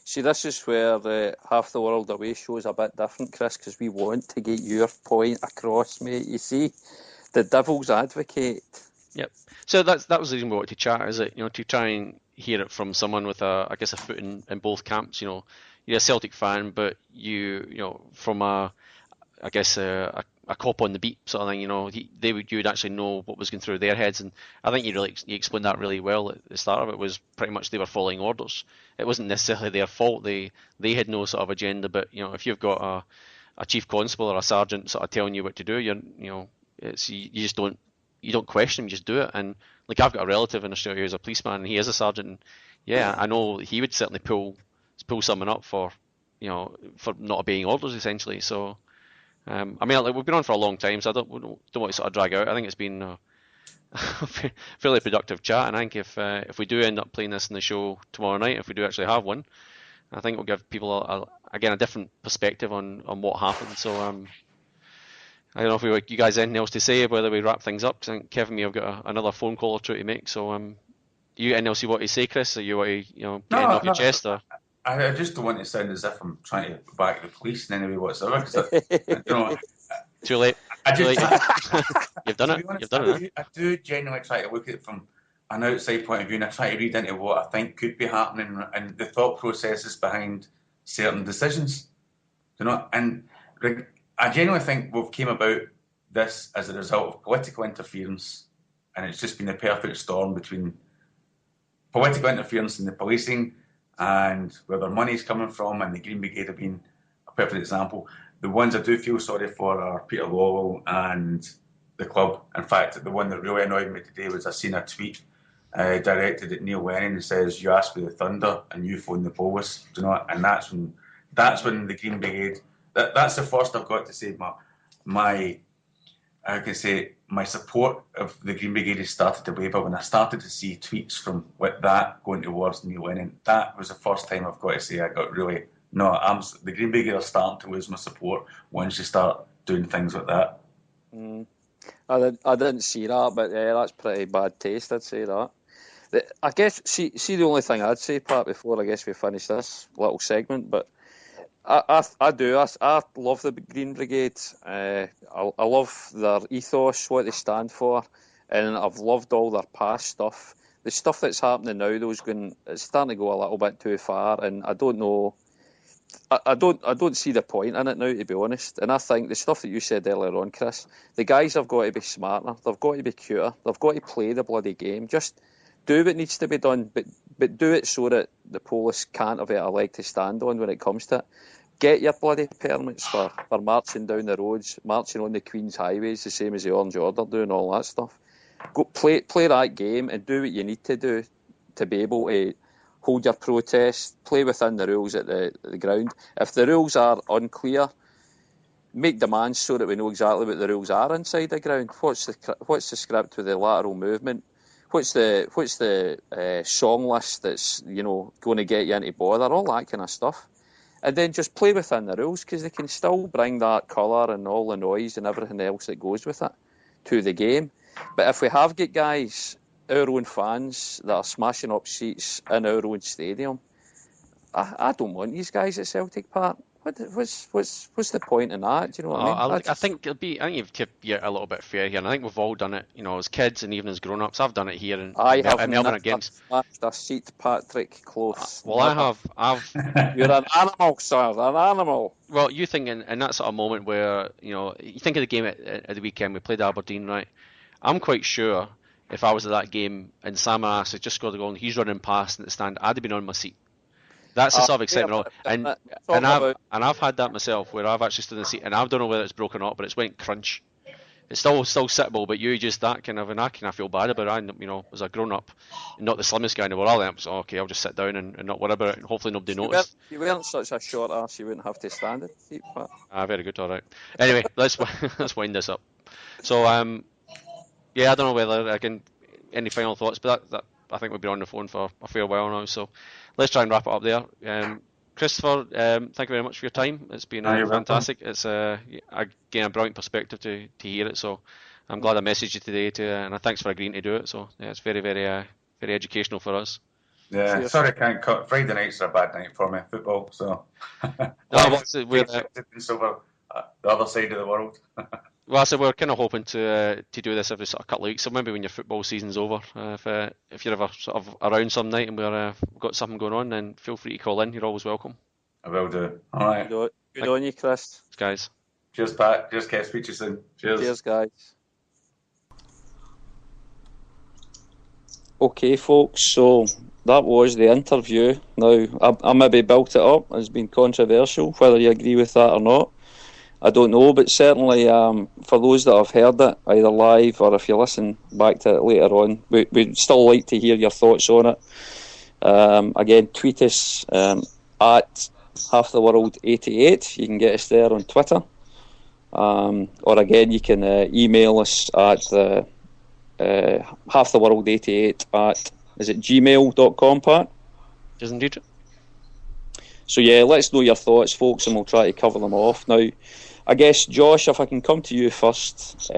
See, this is where Half the World Away shows a bit different, Chris, because we want to get your point across, mate. You see, the devil's advocate. Yep. So that was the reason we wanted to chat, is it? You know, to try and hear it from someone with a foot in both camps. You know, you're a Celtic fan, but you know, from a cop on the beat sort of thing. You know, you would actually know what was going through their heads, and I think you explained that really well at the start of it. Was pretty much they were following orders. It wasn't necessarily their fault. They had no sort of agenda, but you know, if you've got a chief constable or a sergeant sort of telling you what to do, you just don't question him, you just do it. And like, I've got a relative in Australia who's a policeman, and he is a sergeant. And yeah, I know he would certainly pull someone up for not obeying orders, essentially. So, I mean, like, we've been on for a long time, so I don't want to sort of drag out. I think it's been a fairly productive chat, and I think if we do end up playing this in the show tomorrow night, if we do actually have one, I think it will give people a different perspective on what happened. So, I don't know if you guys have anything else to say, whether we wrap things up, because I think Kevin may have got another phone call or two to make. So, you anything else you want to say, Chris? Or you want to get off your chest? Or? I just don't want to sound as if I'm trying to back the police in any way whatsoever. Cause Too late. You've done it. You've done it. I do genuinely try to look at it from an outside point of view, and I try to read into what I think could be happening and the thought processes behind certain decisions. And I genuinely think we've came about this as a result of political interference, and it's just been a perfect storm between political interference in the policing and where their money's coming from, and the Green Brigade have been a perfect example. The ones I do feel sorry for are Peter Lawwell and the club. In fact, the one that really annoyed me today was I seen a tweet directed at Neil Lennon that says, "You asked for the thunder and you phoned the police." And that's when the Green Brigade. That's the first I've got to say my support of the Green Brigade has started to waver when I started to see tweets from that going towards Neil Lennon. That was the first time I've got to say I got really the Green Brigade are starting to lose my support once you start doing things like that. I didn't see that, but yeah, that's pretty bad taste, I'd say that. I guess see the only thing I'd say, Pat, before I guess we finish this little segment, but I love the Green Brigade. I love their ethos, what they stand for, and I've loved all their past stuff. The stuff that's happening now, it's starting to go a little bit too far, and I don't know. I don't see the point in it now, to be honest. And I think the stuff that you said earlier on, Chris, the guys have got to be smarter. They've got to be cuter. They've got to play the bloody game. Just do what needs to be done, but do it so that the police can't have a leg to stand on when it comes to it. Get your bloody permits for marching down the roads, marching on the Queen's highways, the same as the Orange Order do, and all that stuff. Go play that game and do what you need to do to be able to hold your protest, play within the rules at the ground. If the rules are unclear, make demands so that we know exactly what the rules are inside the ground. What's the script with the lateral movement? What's the song list that's going to get you into bother? All that kind of stuff. And then just play within the rules, because they can still bring that colour and all the noise and everything else that goes with it to the game. But if we have got guys, our own fans, that are smashing up seats in our own stadium, I don't want these guys at Celtic Park. What's the point in that? Do you know what I mean? I think you've kept a little bit fair here, and I think we've all done it, as kids and even as grown-ups. I've done it here in Melbourne against a seat, Patrick, close. Well, I've. You're an animal, sir. An animal. Well, you think in that sort of moment where you think of the game at the weekend, we played Aberdeen, right? I'm quite sure if I was at that game and Samaras had just scored a goal and he's running past in the stand, I'd have been on my seat. That's the sort of excitement. And I've had that myself, where I've actually stood in the seat and I don't know whether it's broken up, but it's went crunch. it's still sittable, but you just that kind of, and I kind of feel bad about it. As a grown up, not the slimmest guy in the world, I was okay. I'll just sit down and not worry about it, and hopefully nobody notices. You weren't such a short ass, you wouldn't have to stand it. Very good. All right. Anyway, let's wind this up. So yeah, I don't know whether any final thoughts, but that I think we've been on the phone for a fair while now. So let's try and wrap it up there. Christopher, thank you very much for your time. It's been fantastic. It's again a brilliant perspective to hear it. So I'm glad I messaged you today and thanks for agreeing to do it. So yeah, it's very, very, very educational for us. Yeah, cheers. Sorry I can't cut. Friday nights are a bad night for me, football. So we're over the other side of the world. Well, so we're kind of hoping to do this every sort of couple of weeks. So maybe when your football season's over, if you're ever sort of around some night and we've got something going on, then feel free to call in. You're always welcome. I will do. All right. Good on you, Chris. Guys. Cheers, Pat. Cheers, Kev. Speak to you soon. Cheers. Cheers, guys. Okay, folks. So that was the interview. Now, I maybe built it up. It's been controversial, whether you agree with that or not. I don't know, but certainly for those that have heard it, either live or if you listen back to it later on, we'd still like to hear your thoughts on it. Again, tweet us at halftheworld88. You can get us there on Twitter. Or again, you can email us at halftheworld88 at, is it gmail.com, Pat? Yes, indeed. So yeah, let's know your thoughts, folks, and we'll try to cover them off. Now, I guess, Josh, if I can come to you first,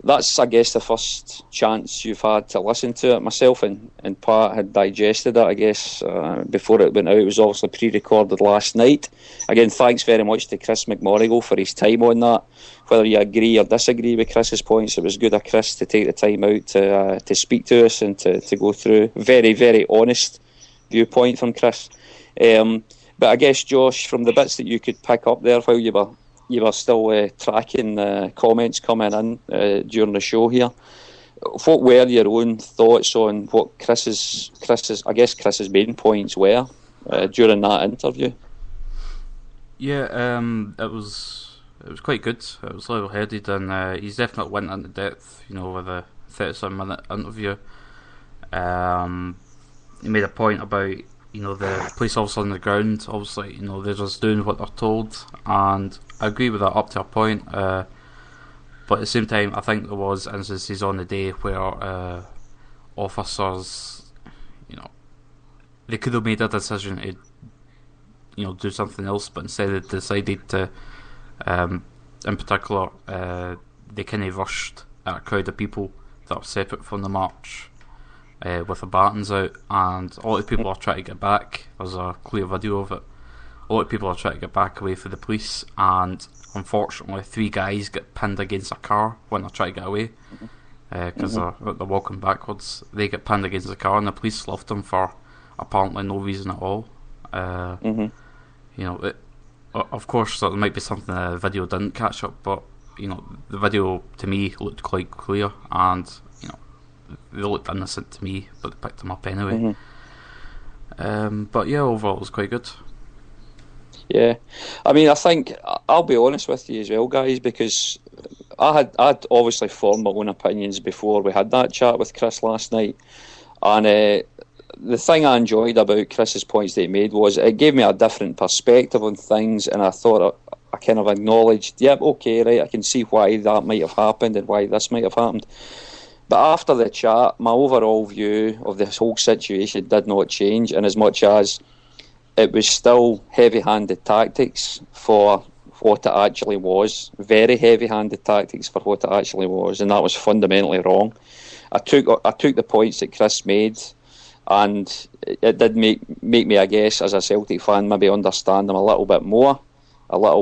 that's, I guess, the first chance you've had to listen to it. Myself and Pat had digested it, I guess, before it went out. It was obviously pre-recorded last night. Again, thanks very much to Chris McMorrigal for his time on that. Whether you agree or disagree with Chris's points, it was good of Chris to take the time out to speak to us and to go through. Very, very honest viewpoint from Chris. But I guess, Josh, from the bits that you could pick up there while you were still tracking comments coming in during the show here, what were your own thoughts on what Chris's main points were during that interview? Yeah, it was quite good. It was level-headed, and he's definitely went into depth. With a 37-minute interview, he made a point about the police officer on the ground. Obviously, they're just doing what they're told, and I agree with that up to a point. But at the same time, I think there was instances on the day where officers, they could have made a decision to, do something else, but instead they decided to, in particular, they kind of rushed at a crowd of people that were separate from the march. With the batons out, and a lot of people are trying to get back. There's a clear video of it. A lot of people are trying to get back away from the police, and unfortunately 3 guys get pinned against a car when they're trying to get away because they're walking backwards. They get pinned against the car, and the police left them for apparently no reason at all. Of course there might be something the video didn't catch up, but the video to me looked quite clear, and they looked innocent to me, but they picked them up anyway. But yeah, overall it was quite good. Yeah, I mean, I think I'll be honest with you as well, guys, because I'd obviously formed my own opinions before we had that chat with Chris last night, and the thing I enjoyed about Chris's points that he made was it gave me a different perspective on things, and I thought I kind of acknowledged, yep, okay, right, I can see why that might have happened and why this might have happened. But after the chat, my overall view of this whole situation did not change, in as much as it was still heavy-handed tactics for what it actually was. Very heavy-handed tactics for what it actually was, and that was fundamentally wrong. I took the points that Chris made, and it did make me, I guess, as a Celtic fan, maybe understand them a little bit more how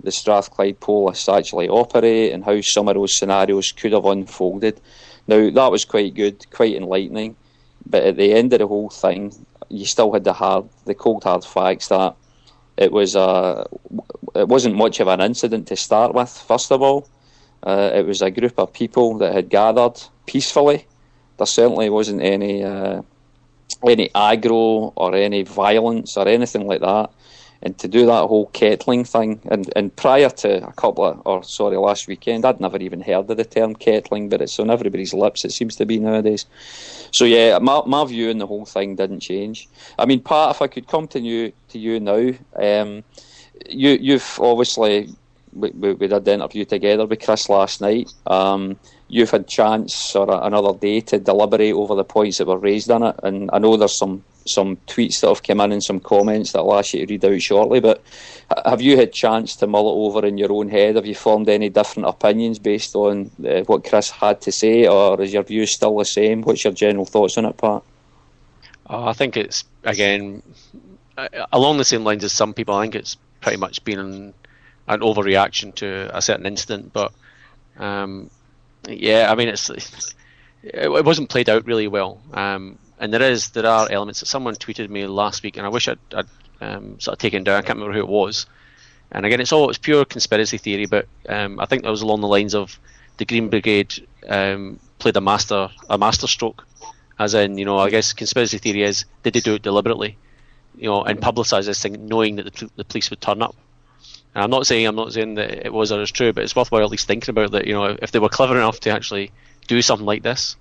the Strathclyde police actually operate and how some of those scenarios could have unfolded. Now, that was quite good, quite enlightening, but at the end of the whole thing, you still had the cold hard facts that it wasn't much of an incident to start with. First of all, it was a group of people that had gathered peacefully. There certainly wasn't any aggro or any violence or anything like that. And to do that whole kettling thing, and prior to last weekend, I'd never even heard of the term kettling, but it's on everybody's lips, it seems to be nowadays. So yeah, my view on the whole thing didn't change. I mean, Pat, if I could come to you now, you've obviously, we did the interview together with Chris last night. You've had chance or another day to deliberate over the points that were raised in it, and I know there's some tweets that have come in and some comments that I'll ask you to read out shortly, but have you had chance to mull it over in your own head? Have you formed any different opinions based on what Chris had to say, or is your view still the same? What's your general thoughts on it, Pat? I think it's, again, along the same lines as some people. I think it's pretty much been an overreaction to a certain incident, but yeah, I mean, it wasn't played out really well, and there are elements that someone tweeted me last week, and I wish I'd sort of taken down. I can't remember who it was, and again, it's pure conspiracy theory, but I think that was along the lines of the Green Brigade played a master stroke, as in, I guess conspiracy theory is, did they do it deliberately, and publicise this thing knowing that the police would turn up. And I'm not saying that it was or is true, but it's worthwhile at least thinking about that. If they were clever enough to actually do something like this,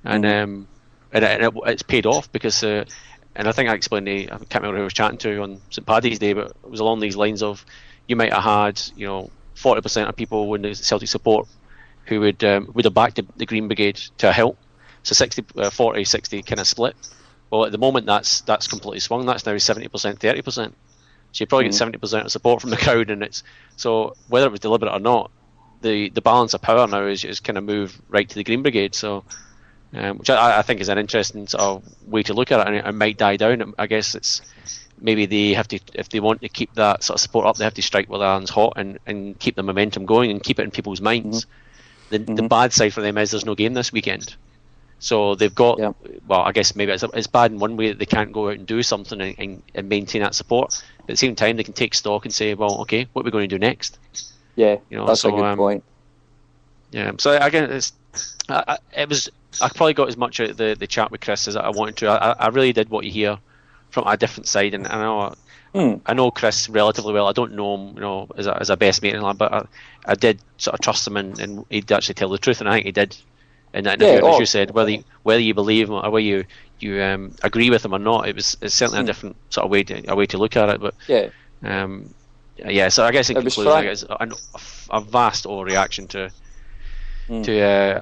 and it's paid off because, and I think I explained I can't remember who I was chatting to on St Paddy's Day, but it was along these lines of, you might have had 40% of people in the Celtic support who would have backed the Green Brigade to a hilt, so 40, 60 kind of split. Well, at the moment that's completely swung. That's now 70%, 30%. So you probably get 70% of support from the crowd, and it's so whether it was deliberate or not, the balance of power now is kind of moved right to the Green Brigade. So, which I think is an interesting sort of way to look at it, and it might die down. I guess it's maybe they have to, if they want to keep that sort of support up, they have to strike while the iron's hot and keep the momentum going and keep it in people's minds. The bad side for them is there's no game this weekend. So they've got, well, I guess maybe it's bad in one way that they can't go out and do something and maintain that support. But at the same time, they can take stock and say, well, okay, what are we going to do next? Yeah, that's a good point. Yeah, so again, I probably got as much out of the chat with Chris as I wanted to. I really did want to hear from a different side, and I know Chris relatively well. I don't know him, as a best mate, but I did sort of trust him, and he'd actually tell the truth, and I think he did. In that interview, as you said, whether you believe him or whether you agree with him or not, it's certainly a different sort of way to look at it. But so I guess in conclusion, it's a vast overreaction to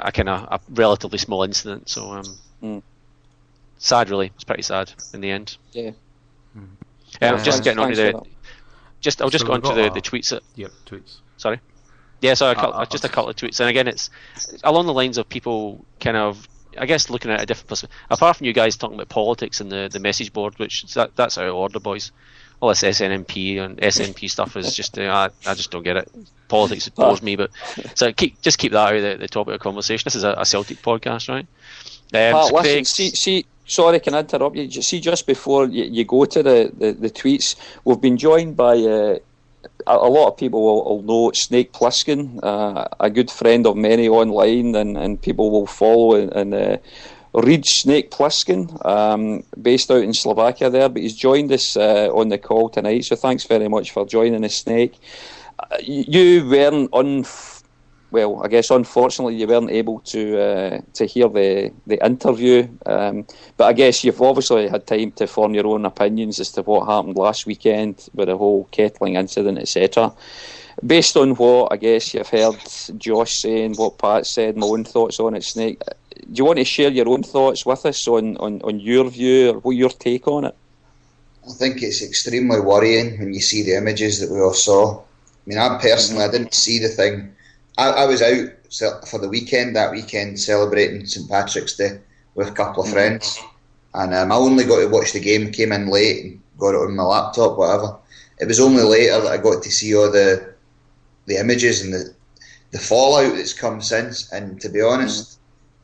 a kind of a relatively small incident. So sad, really. It's pretty sad in the end. Yeah. Just getting onto the tweets. Tweets. Sorry. Yeah, so just a couple of tweets, and again, it's along the lines of people kind of, I guess, looking at a different perspective. Apart from you guys talking about politics and the message board, which that's out of order, boys. All this SNMP and SNP stuff is just, I just don't get it. Politics bores me, but so keep that out of the topic of conversation. This is a Celtic podcast, right? Listen, see, sorry, can I interrupt you? See, just before you go to the tweets, we've been joined by. A lot of people will know Snake Plissken, a good friend of many online, and people will follow and read Snake Plissken, based out in Slovakia there, but he's joined us on the call tonight, so thanks very much for joining us, Snake. You weren't I guess unfortunately you weren't able to hear the interview, but I guess you've obviously had time to form your own opinions as to what happened last weekend with the whole kettling incident, etc. Based on what I guess you've heard Josh saying, what Pat said, my own thoughts on it, Snake, do you want to share your own thoughts with us on your view, or what your take on it? I think it's extremely worrying when you see the images that we all saw. I mean, I personally, I didn't see the thing. I was out for the weekend, celebrating St Patrick's Day with a couple of friends, and I only got to watch the game, came in late and got it on my laptop, whatever. It was only later that I got to see all the images and the fallout that's come since, and to be honest,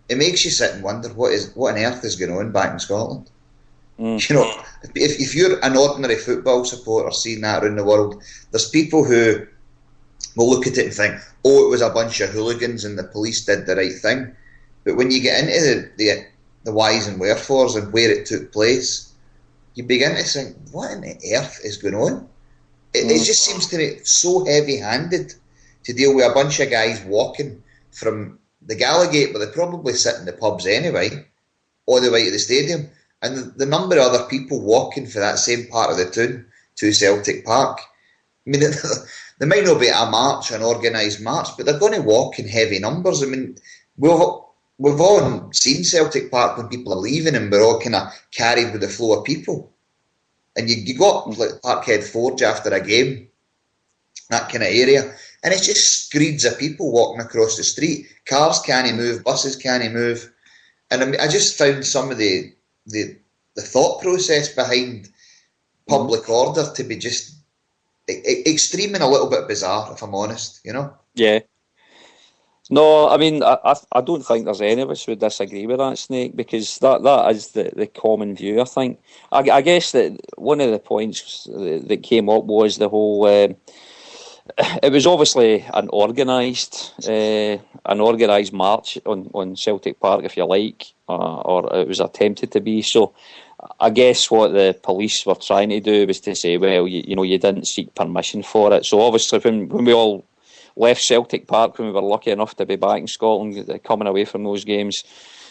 it makes you sit and wonder what on earth is going on back in Scotland. If you're an ordinary football supporter seeing that around the world, there's people who will look at it and think, oh, it was a bunch of hooligans and the police did the right thing. But when you get into the whys and wherefores and where it took place, you begin to think, what on earth is going on? It just seems to me so heavy-handed to deal with a bunch of guys walking from the Gallagate, where they probably sit in the pubs anyway, all the way to the stadium, and the number of other people walking for that same part of the town to Celtic Park. I mean, there might not be a march, an organised march, but they're going to walk in heavy numbers. I mean, we've all seen Celtic Park when people are leaving, and we're all kind of carried with the flow of people. And you go up like Parkhead Forge after a game, that kind of area, and it's just screeds of people walking across the street. Cars can't move, buses can't move. And I mean, I just found some of the thought process behind public order to be just extreme and a little bit bizarre, if I'm honest, you know? Yeah. No, I mean, I don't think there's any of us would disagree with that, Snake, because that is the common view, I think. I guess that one of the points that came up was the whole... it was obviously an organised march on Celtic Park, if you like, or it was attempted to be. So I guess what the police were trying to do was to say, well, you didn't seek permission for it. So obviously when we all left Celtic Park, when we were lucky enough to be back in Scotland, coming away from those games,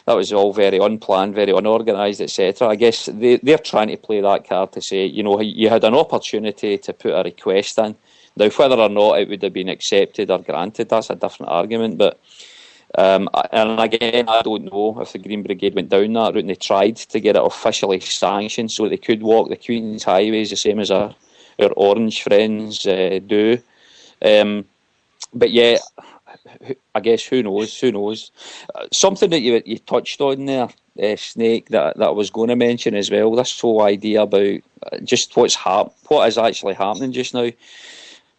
that was all very unplanned, very unorganised, etc. I guess they're trying to play that card to say, you had an opportunity to put a request in. Now, whether or not it would have been accepted or granted, that's a different argument. But and again, I don't know if the Green Brigade went down that route and they tried to get it officially sanctioned so they could walk the Queen's highways the same as our Orange friends do. But yeah, I guess who knows? Something that you touched on there, Snake, that I was going to mention as well. This whole idea about just what is actually happening just now.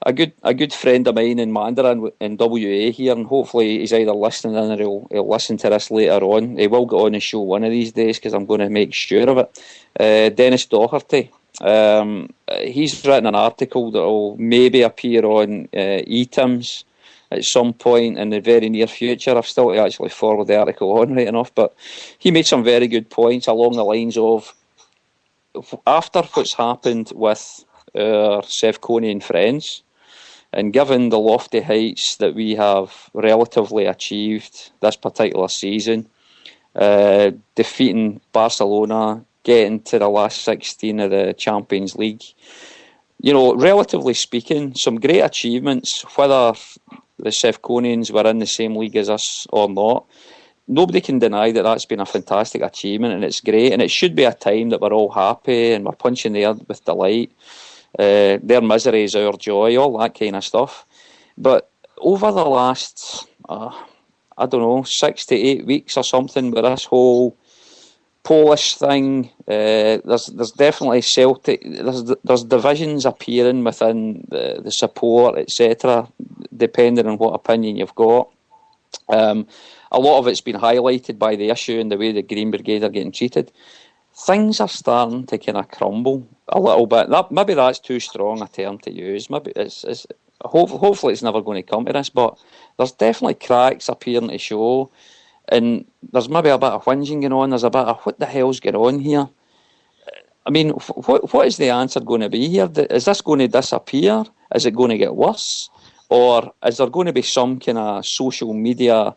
A good friend of mine in Mandarin in WA here, and hopefully he's either listening in or he'll listen to this later on. He will get on the show one of these days because I'm going to make sure of it. Dennis Doherty. He's written an article that will maybe appear on eTims at some point in the very near future. I've still to actually forward the article on right enough, but he made some very good points along the lines of, after what's happened with our Sevconian friends, and given the lofty heights that we have relatively achieved this particular season, defeating Barcelona, getting to the last 16 of the Champions League, relatively speaking, some great achievements, whether the Sevconians were in the same league as us or not. Nobody can deny that that's been a fantastic achievement, and it's great, and it should be a time that we're all happy and we're punching the air with delight. Their misery is our joy, all that kind of stuff. But over the last, 6 to 8 weeks or something, with this whole Polish thing, there's definitely Celtic. There's divisions appearing within the support, etc., depending on what opinion you've got. A lot of it's been highlighted by the issue and the way the Green Brigade are getting treated. Things are starting to kind of crumble a little bit. Maybe that's too strong a term to use. Maybe hopefully it's never going to come to this, but there's definitely cracks appearing to show, and there's maybe a bit of whinging going on. There's a bit of what the hell's going on here. I mean, what is the answer going to be here? Is this going to disappear? Is it going to get worse? Or is there going to be some kind of social media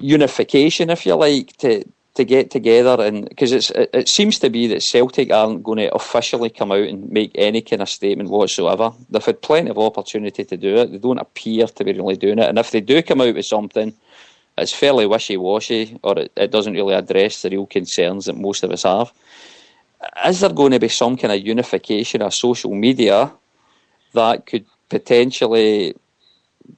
unification, if you like, to get together? And because it seems to be that Celtic aren't going to officially come out and make any kind of statement whatsoever. They've had plenty of opportunity to do it. They don't appear to be really doing it. And if they do come out with something, it's fairly wishy-washy, or it doesn't really address the real concerns that most of us have. Is there going to be some kind of unification of social media that could potentially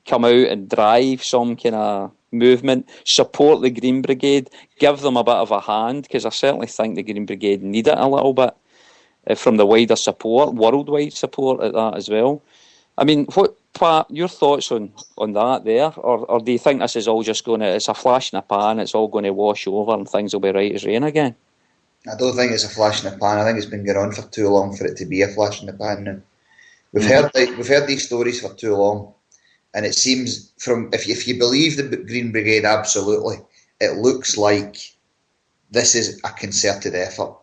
come out and drive some kind of movement, support the Green Brigade, give them a bit of a hand? Because I certainly think the Green Brigade need it a little bit from the wider support, worldwide support at that as well. I mean, Pat, your thoughts on that there? Or do you think this is all just it's a flash in the pan, it's all going to wash over and things will be right as rain again? I don't think it's a flash in the pan. I think it's been going on for too long for it to be a flash in the pan now. We've heard these stories for too long, and it seems if you believe the Green Brigade, absolutely, it looks like this is a concerted effort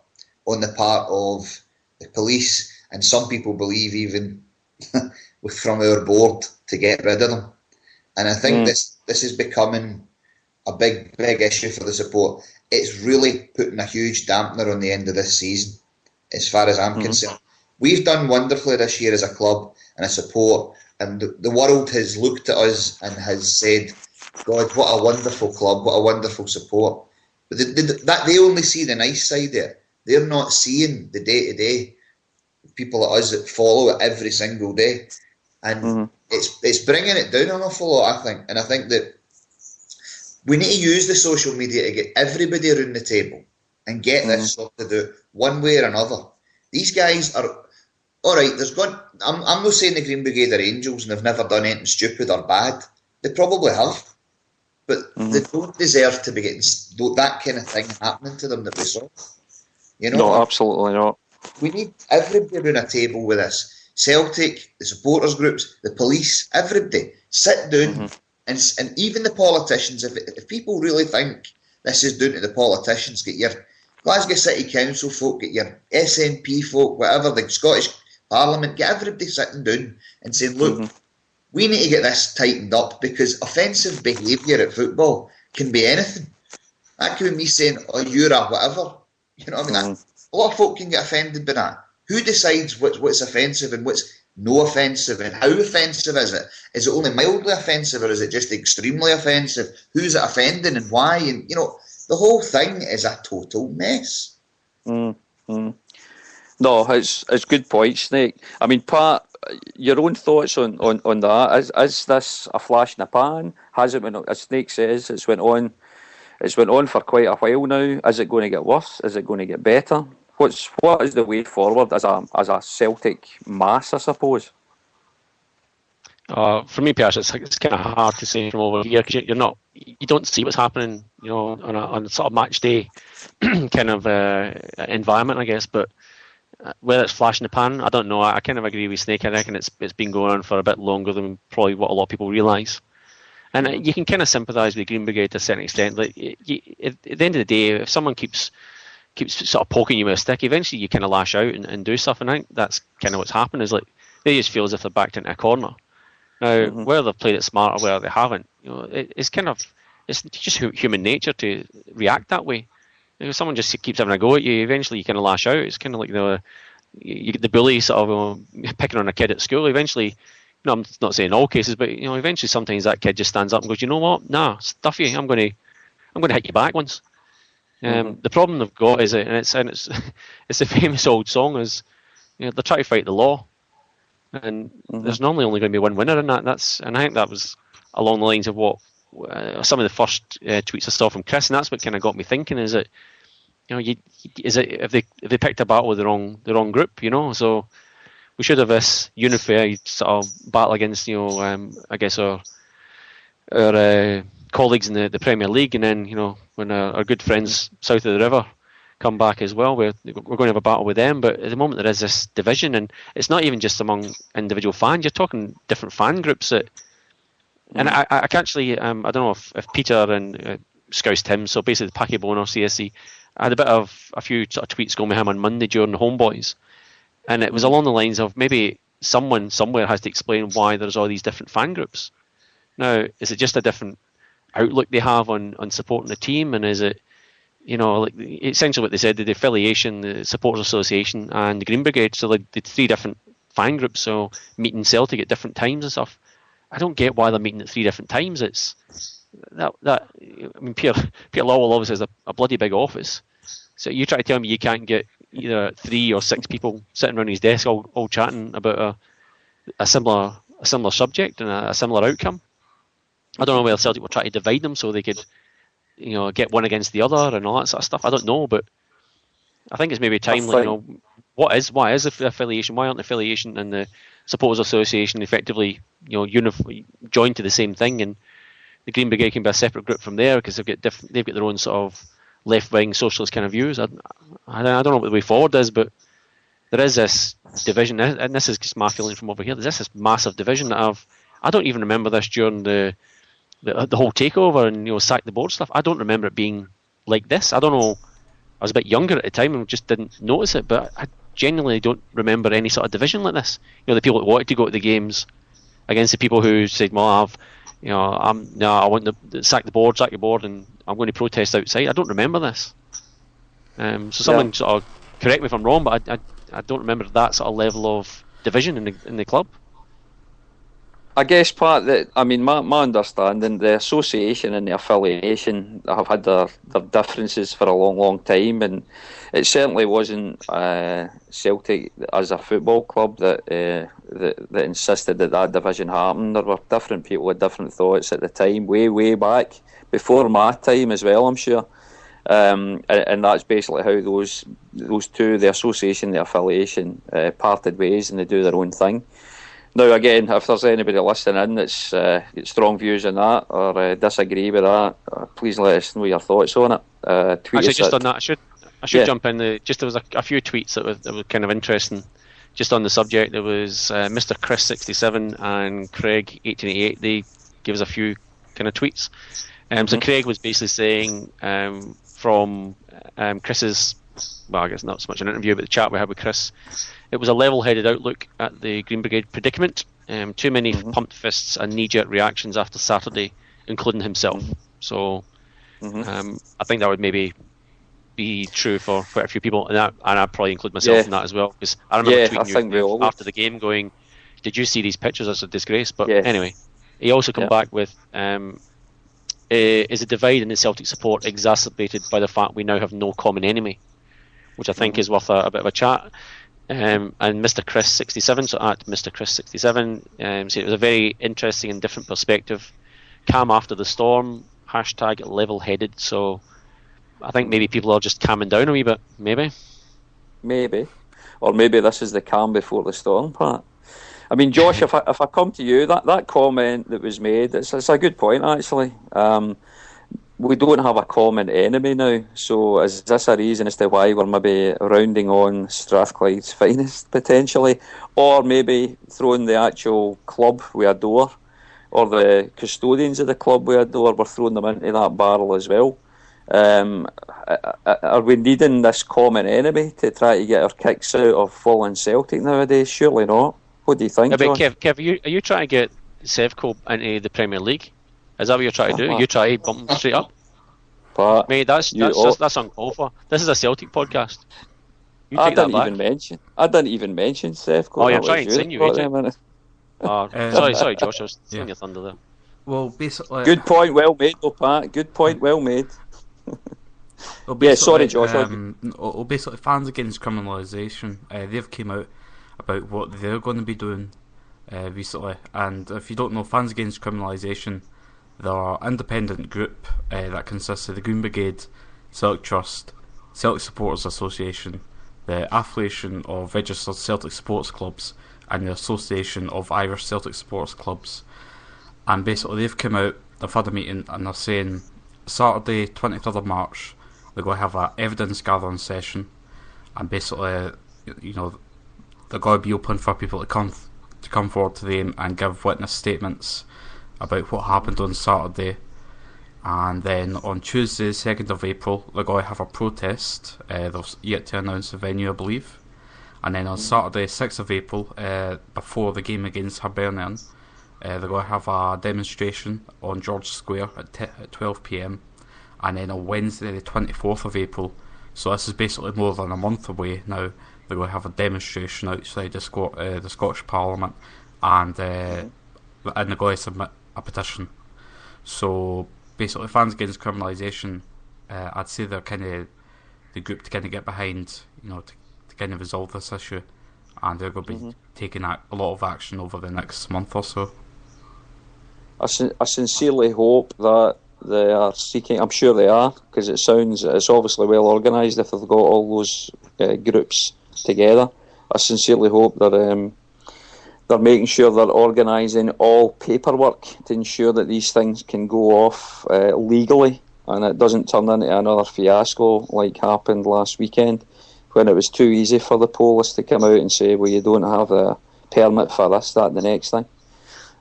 on the part of the police and some people believe even from our board to get rid of them. And I think this is becoming a big issue for the support. It's really putting a huge dampener on the end of this season, as far as I'm concerned. We've done wonderfully this year as a club and a support, and the world has looked at us and has said, God, what a wonderful club, what a wonderful support. But they only see the nice side there. They're not seeing the day-to-day people like us that follow it every single day. And it's bringing it down an awful lot, I think. And I think that we need to use the social media to get everybody around the table and get this sorted out one way or another. These guys are, all right, I'm not saying the Green Brigade are angels and they've never done anything stupid or bad. They probably have. But they don't deserve to be getting that kind of thing happening to them that we saw. You know? No, absolutely not. We need everybody around a table with us. Celtic, the supporters groups, the police, everybody. Sit down and even the politicians, if people really think this is down to the politicians, get your Glasgow City Council folk, get your SNP folk, whatever, the Scottish Parliament, get everybody sitting down and saying, look, we need to get this tightened up, because offensive behaviour at football can be anything. That could be me saying, oh, you're a whatever. You know what I mean? A lot of folk can get offended by that. Who decides what's offensive and what's no offensive, and how offensive is it? Is it only mildly offensive, or is it just extremely offensive? Who's it offending and why? And, you know, the whole thing is a total mess. No, it's good point, Snake. I mean, Pat, your own thoughts on that. Is this a flash in the pan? Has it been, as Snake says, it's went on for quite a while now. Is it going to get worse? Is it going to get better? What is the way forward as a Celtic mass, I suppose? For me personally, it's kind of hard to say from over here, because you don't see what's happening, you know, on a sort of match day kind of environment, I guess. But whether it's flash in the pan, I don't know. I kind of agree with Snake. I reckon it's been going on for a bit longer than probably what a lot of people realise. And you can kind of sympathise with the Green Brigade to a certain extent. Like, at the end of the day, if someone keeps sort of poking you with a stick, eventually you kind of lash out and do stuff. And I think that's kind of what's happened, is like they just feel as if they're backed into a corner. Now, whether they've played it smart or whether they haven't, you know, it's just human nature to react that way. If someone just keeps having a go at you, eventually you kind of lash out. It's kind of like you get the bully sort of picking on a kid at school. Eventually, you know, I'm not saying all cases, but you know, eventually sometimes that kid just stands up and goes, you know what? Nah, stuff you. I'm going to hit you back once. The problem they've got is, it's the famous old song, is, you know, they're trying to fight the law, and there's normally only going to be one winner in that. And I think that was along the lines of what some of the first tweets I saw from Chris, and that's what kind of got me thinking, is that, you know, if they picked a battle with the wrong group, you know, so we should have this unified sort of battle against, you know, I guess our colleagues in the Premier League, and then, you know, when our good friends south of the river come back as well, we're going to have a battle with them. But at the moment there is this division, and it's not even just among individual fans. You're talking different fan groups that, and I can actually, I don't know if Peter and Scouse Tim, so basically the Packy Boner CSC, I had a few sort of tweets going with him on Monday during the Homeboys, and it was along the lines of maybe someone somewhere has to explain why there's all these different fan groups. Now, is it just a different outlook they have on supporting the team, and is it, you know, like essentially what they said, the affiliation, the Supporters Association and the Green Brigade, so like the three different fan groups, so meeting Celtic at different times and stuff. I don't get why they're meeting at three different times. It's that I mean, Pierre Lawwell obviously has a bloody big office, so you try to tell me you can't get either 3 or 6 people sitting around his desk all chatting about a similar subject and a similar outcome. I don't know whether Celtic will try to divide them so they could, you know, get one against the other and all that sort of stuff. I don't know, but I think it's maybe time, like, you know, why is the affiliation? Why aren't the affiliation and the Supporters Association effectively, you know, joined to the same thing, and the Green Brigade can be a separate group from there, because they've got their own sort of left-wing socialist kind of views. I don't know what the way forward is, but there is this division, and this is just my feeling from over here. There's this massive division that I don't even remember this during the whole takeover and, you know, sack the board stuff. I don't remember it being like this. I don't know. I was a bit younger at the time and just didn't notice it, but genuinely don't remember any sort of division like this. The people that wanted to go to the games against the people who said, "Well, I want to sack your board, and I'm going to protest outside." I don't remember this. So someone sort of correct me if I'm wrong, but I don't remember that sort of level of division in the club. I guess my understanding, the association and the affiliation have had their differences for a long time, and it certainly wasn't Celtic as a football club that insisted that division happened. There were different people with different thoughts at the time, way back before my time as well, I'm sure. And that's basically how those two, the association, the affiliation, parted ways, and they do their own thing. Now, again, if there's anybody listening in that's got strong views on that or disagree with that, please let us know your thoughts on it. Actually, just on that, I should jump in. There was a few tweets that were kind of interesting. Just on the subject, there was Mr. Chris 67 and Craig 1888. They gave us a few kind of tweets. So Craig was basically saying from Chris's, well, I guess not so much an interview, but the chat we had with Chris, it was a level-headed outlook at the Green Brigade predicament. Too many pumped fists and knee-jerk reactions after Saturday, including himself. So I think that would maybe be true for quite a few people, and I'd probably include myself in that as well, because I remember tweeting you after the game going, "Did you see these pictures? That's a disgrace." But anyway, he also come back with, is a divide in the Celtic support exacerbated by the fact we now have no common enemy, which I think is worth a bit of a chat. And Mr. Chris 67, so at Mr. Chris 67, said it was a very interesting and different perspective. Calm after the storm, hashtag level-headed. So I think maybe people are just calming down a wee bit, maybe. Or maybe this is the calm before the storm part. I mean, Josh, if I come to you, that comment that was made, it's a good point, actually. We don't have a common enemy now, so is this a reason as to why we're maybe rounding on Strathclyde's finest, potentially? Or maybe throwing the actual club we adore, or the custodians of the club we adore, we're throwing them into that barrel as well? Are we needing this common enemy to try to get our kicks out of fallen Celtic nowadays? Surely not. What do you think, John? Kev, are you trying to get Sevco into the Premier League? Is that what you're trying to do? You try to bump them straight up? But mate, that's uncalled for. This is a Celtic podcast. I didn't even mention Sevco. Oh, you're trying to insinuate it. Sorry, Josh, I was stealing your thunder there. Well, basically... Good point, well made, though, Pat. Good point, well made. Sorry, Josh. Basically, Fans Against Criminalisation, they've came out about what they're going to be doing recently. And if you don't know, Fans Against Criminalisation, they're an independent group that consists of the Green Brigade, Celtic Trust, Celtic Supporters Association, the Affiliation of Registered Celtic Sports Clubs, and the Association of Irish Celtic Sports Clubs. And basically they've come out, they've had a meeting, and they're saying Saturday 23rd of March they're going to have an evidence gathering session, and basically, you know, they're going to be open for people to come forward to them and give witness statements about what happened on Saturday. And then on Tuesday 2nd of April they're going to have a protest. They're yet to announce the venue, I believe. And then on Saturday 6th of April, before the game against Hibernian, they're going to have a demonstration on George Square at 12 p.m. And then on Wednesday the 24th of April, so this is basically more than a month away now, they're going to have a demonstration outside the Scottish Parliament, and they're going to submit a petition. So basically, Fans Against Criminalisation, I'd say they're kind of the group to kind of get behind, you know, to kind of resolve this issue, and they're going to be taking a lot of action over the next month or so. I sincerely hope that they are seeking, I'm sure they are, because it's obviously well organised if they've got all those groups together. I sincerely hope that they're making sure they're organising all paperwork to ensure that these things can go off legally, and it doesn't turn into another fiasco like happened last weekend, when it was too easy for the police to come out and say, well, you don't have a permit for this, that and the next thing.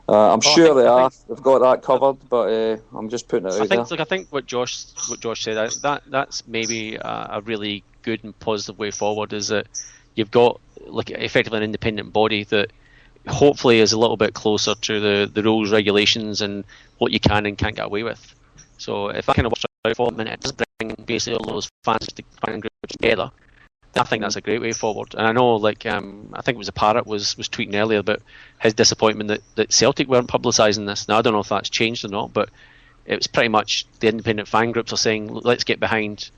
I'm sure they've got that covered, but I'm just putting it out there. I think what Josh said, that's maybe a really good and positive way forward, is that you've got like effectively an independent body that hopefully is a little bit closer to the rules, regulations, and what you can and can't get away with. So if that kind of works out for them, and it does bring basically all those fan groups together, I think that's a great way forward. And I know, like, I think it was a Parrot was tweeting earlier about his disappointment that Celtic weren't publicising this. Now I don't know if that's changed or not, but it was pretty much the independent fan groups are saying, let's get behind,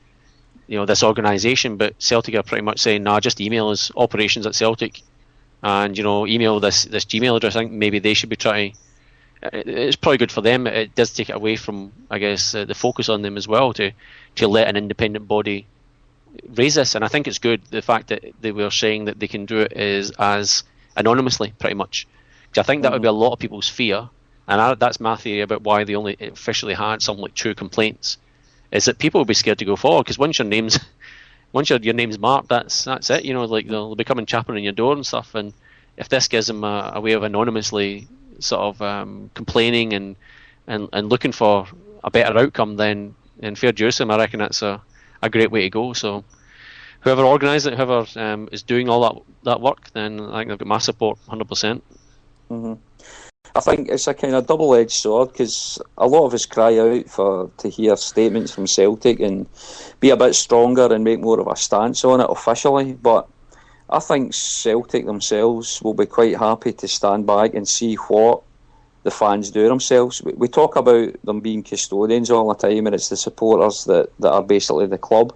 this organisation, but Celtic are pretty much saying, nah, just email us, operations@Celtic, and email this Gmail address. I think maybe they should be trying. It's probably good for them. It does take it away from, I guess, the focus on them as well to let an independent body raise this. And I think it's good the fact that they were saying that they can do it as anonymously, pretty much. Because I think that would be a lot of people's fear, and that's my theory about why they only officially had something like 2 complaints, is that people will be scared to go forward, because once your name's marked, that's it. Like they'll be coming chapping on your door and stuff. And if this gives them a way of anonymously sort of complaining and looking for a better outcome, then in fair dues to them, I reckon that's a great way to go. So whoever organised it, whoever is doing all that work, then I think they've got my support 100%. Mm-hmm. I think it's a kind of double-edged sword, because a lot of us cry out to hear statements from Celtic and be a bit stronger and make more of a stance on it officially, but I think Celtic themselves will be quite happy to stand back and see what the fans do themselves. We talk about them being custodians all the time, and it's the supporters that are basically the club.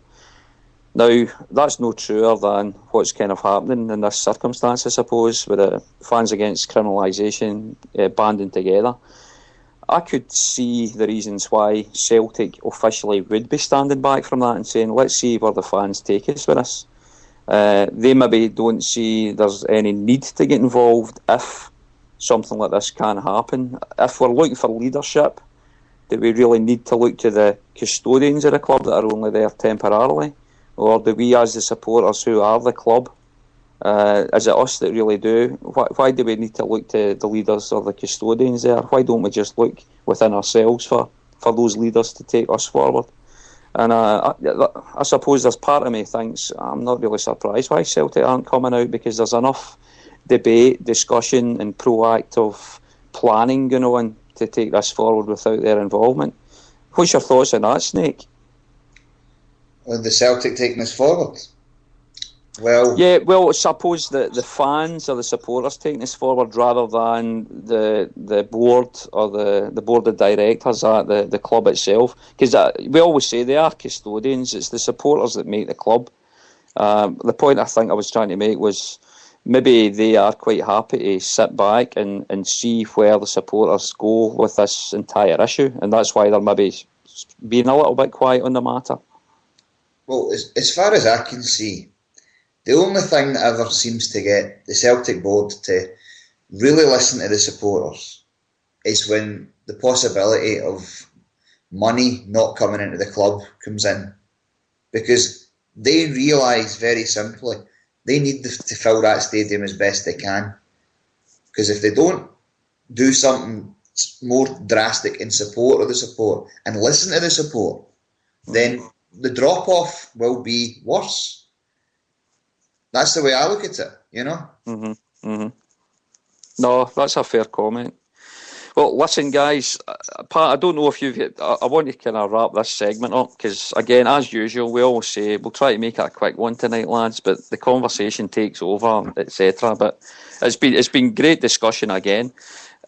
Now, that's no truer than what's kind of happening in this circumstance, I suppose, with the Fans Against Criminalisation banding together. I could see the reasons why Celtic officially would be standing back from that and saying, let's see where the fans take us with this. They maybe don't see there's any need to get involved if something like this can happen. If we're looking for leadership, do we really need to look to the custodians of the club that are only there temporarily? Or do we, as the supporters who are the club, is it us that really do? Why do we need to look to the leaders or the custodians there? Why don't we just look within ourselves for those leaders to take us forward? And I suppose there's part of me thinks I'm not really surprised why Celtic aren't coming out, because there's enough debate, discussion and proactive planning going on to take this forward without their involvement. What's your thoughts on that, Snake? On the Celtic taking us forward? Well, suppose the fans or the supporters taking us forward rather than the board or the board of directors at the club itself. Because we always say they are custodians, it's the supporters that make the club. The point I think I was trying to make was maybe they are quite happy to sit back and see where the supporters go with this entire issue, and that's why they're maybe being a little bit quiet on the matter. Well, as far as I can see, the only thing that ever seems to get the Celtic board to really listen to the supporters is when the possibility of money not coming into the club comes in. Because they realise very simply they need to fill that stadium as best they can. Because if they don't do something more drastic in support of the support and listen to the support, then the drop-off will be worse. That's the way I look at it, Mm-hmm. Mm-hmm. No, that's a fair comment. Well, listen, guys, Pat, I don't know if I want to kind of wrap this segment up, because, again, as usual, we always say we'll try to make it a quick one tonight, lads, but the conversation takes over, etc. But it's been great discussion again.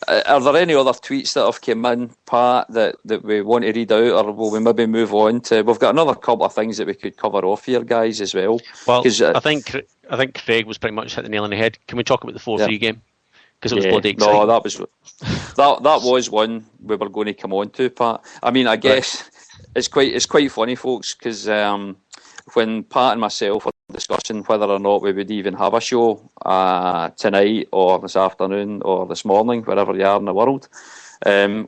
Are there any other tweets that have come in, Pat, that we want to read out, or will we maybe move on to? We've got another couple of things that we could cover off here, guys, as well. Well, I think Craig was pretty much hit the nail on the head. Can we talk about the 4-3 game? Because it was bloody exciting. No, that was one we were going to come on to, Pat. I mean, I guess it's quite funny, folks, because when Pat and myself were discussing whether or not we would even have a show tonight or this afternoon or this morning, wherever you are in the world,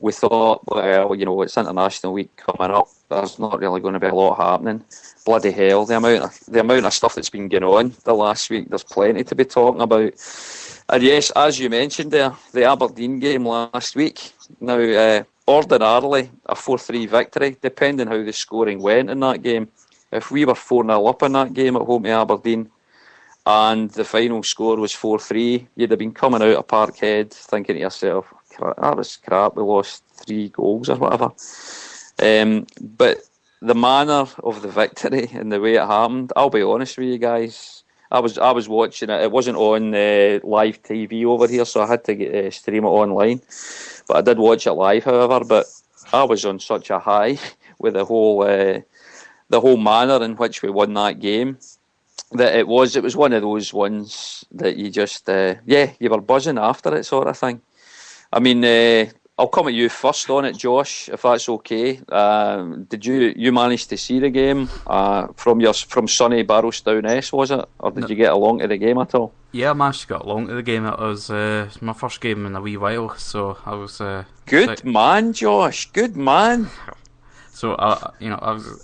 we thought, well, it's International Week coming up. There's not really going to be a lot happening. Bloody hell, the amount of stuff that's been going on the last week, there's plenty to be talking about. And yes, as you mentioned there, the Aberdeen game last week. Now, ordinarily, a 4-3 victory, depending how the scoring went in that game. If we were 4-0 up in that game at home to Aberdeen, and the final score was 4-3, you'd have been coming out of Parkhead thinking to yourself, that was crap, we lost 3 goals or whatever. But the manner of the victory and the way it happened, I'll be honest with you guys, I was watching it. It wasn't on live TV over here, so I had to stream it online. But I did watch it live, however. But I was on such a high with the whole manner in which we won that game, that it was one of those ones that you just you were buzzing after it, sort of thing. I mean, I'll come at you first on it, Josh, if that's okay. Did you manage to see the game from sunny Barrowstown S, was it? Or did you get along to the game at all? Yeah, I managed to get along to the game. It was my first game in a wee while, so I was... Good man, Josh, good man. So, I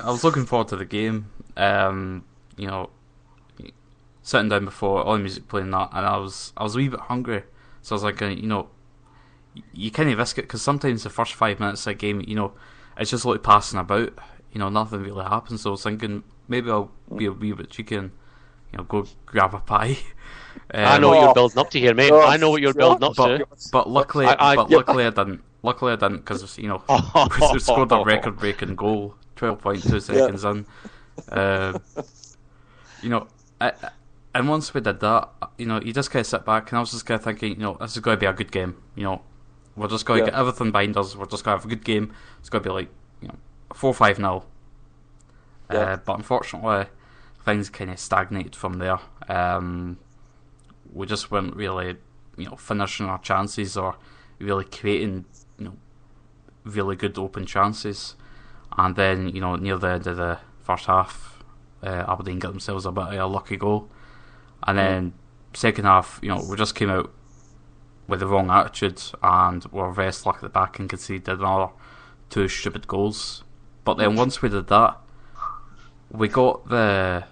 was looking forward to the game. Sitting down before, all the music playing that, and I was a wee bit hungry. So I was like, you kind of risk it, because sometimes the first 5 minutes of a game, it's just like passing about. Nothing really happens. So I was thinking maybe I'll be a wee bit cheeky and go grab a pie. I know what you're building up to here, mate. I know what you're building up to. But luckily, luckily I didn't. Luckily I didn't, because we scored a record-breaking goal 12.2 seconds in. And once we did that, you just kind of sit back, and I was just kind of thinking, this is going to be a good game. We're just going to get everything behind us. We're just going to have a good game. It's going to be like 4-5-0. But unfortunately, things kind of stagnated from there. We just weren't really, finishing our chances or really creating, really good open chances. And then, near the end of the first half, Aberdeen got themselves a bit of a lucky goal. And then second half, we just came out with the wrong attitude, and we were very slack at the back and conceded another 2 stupid goals. But then once we did that, we got the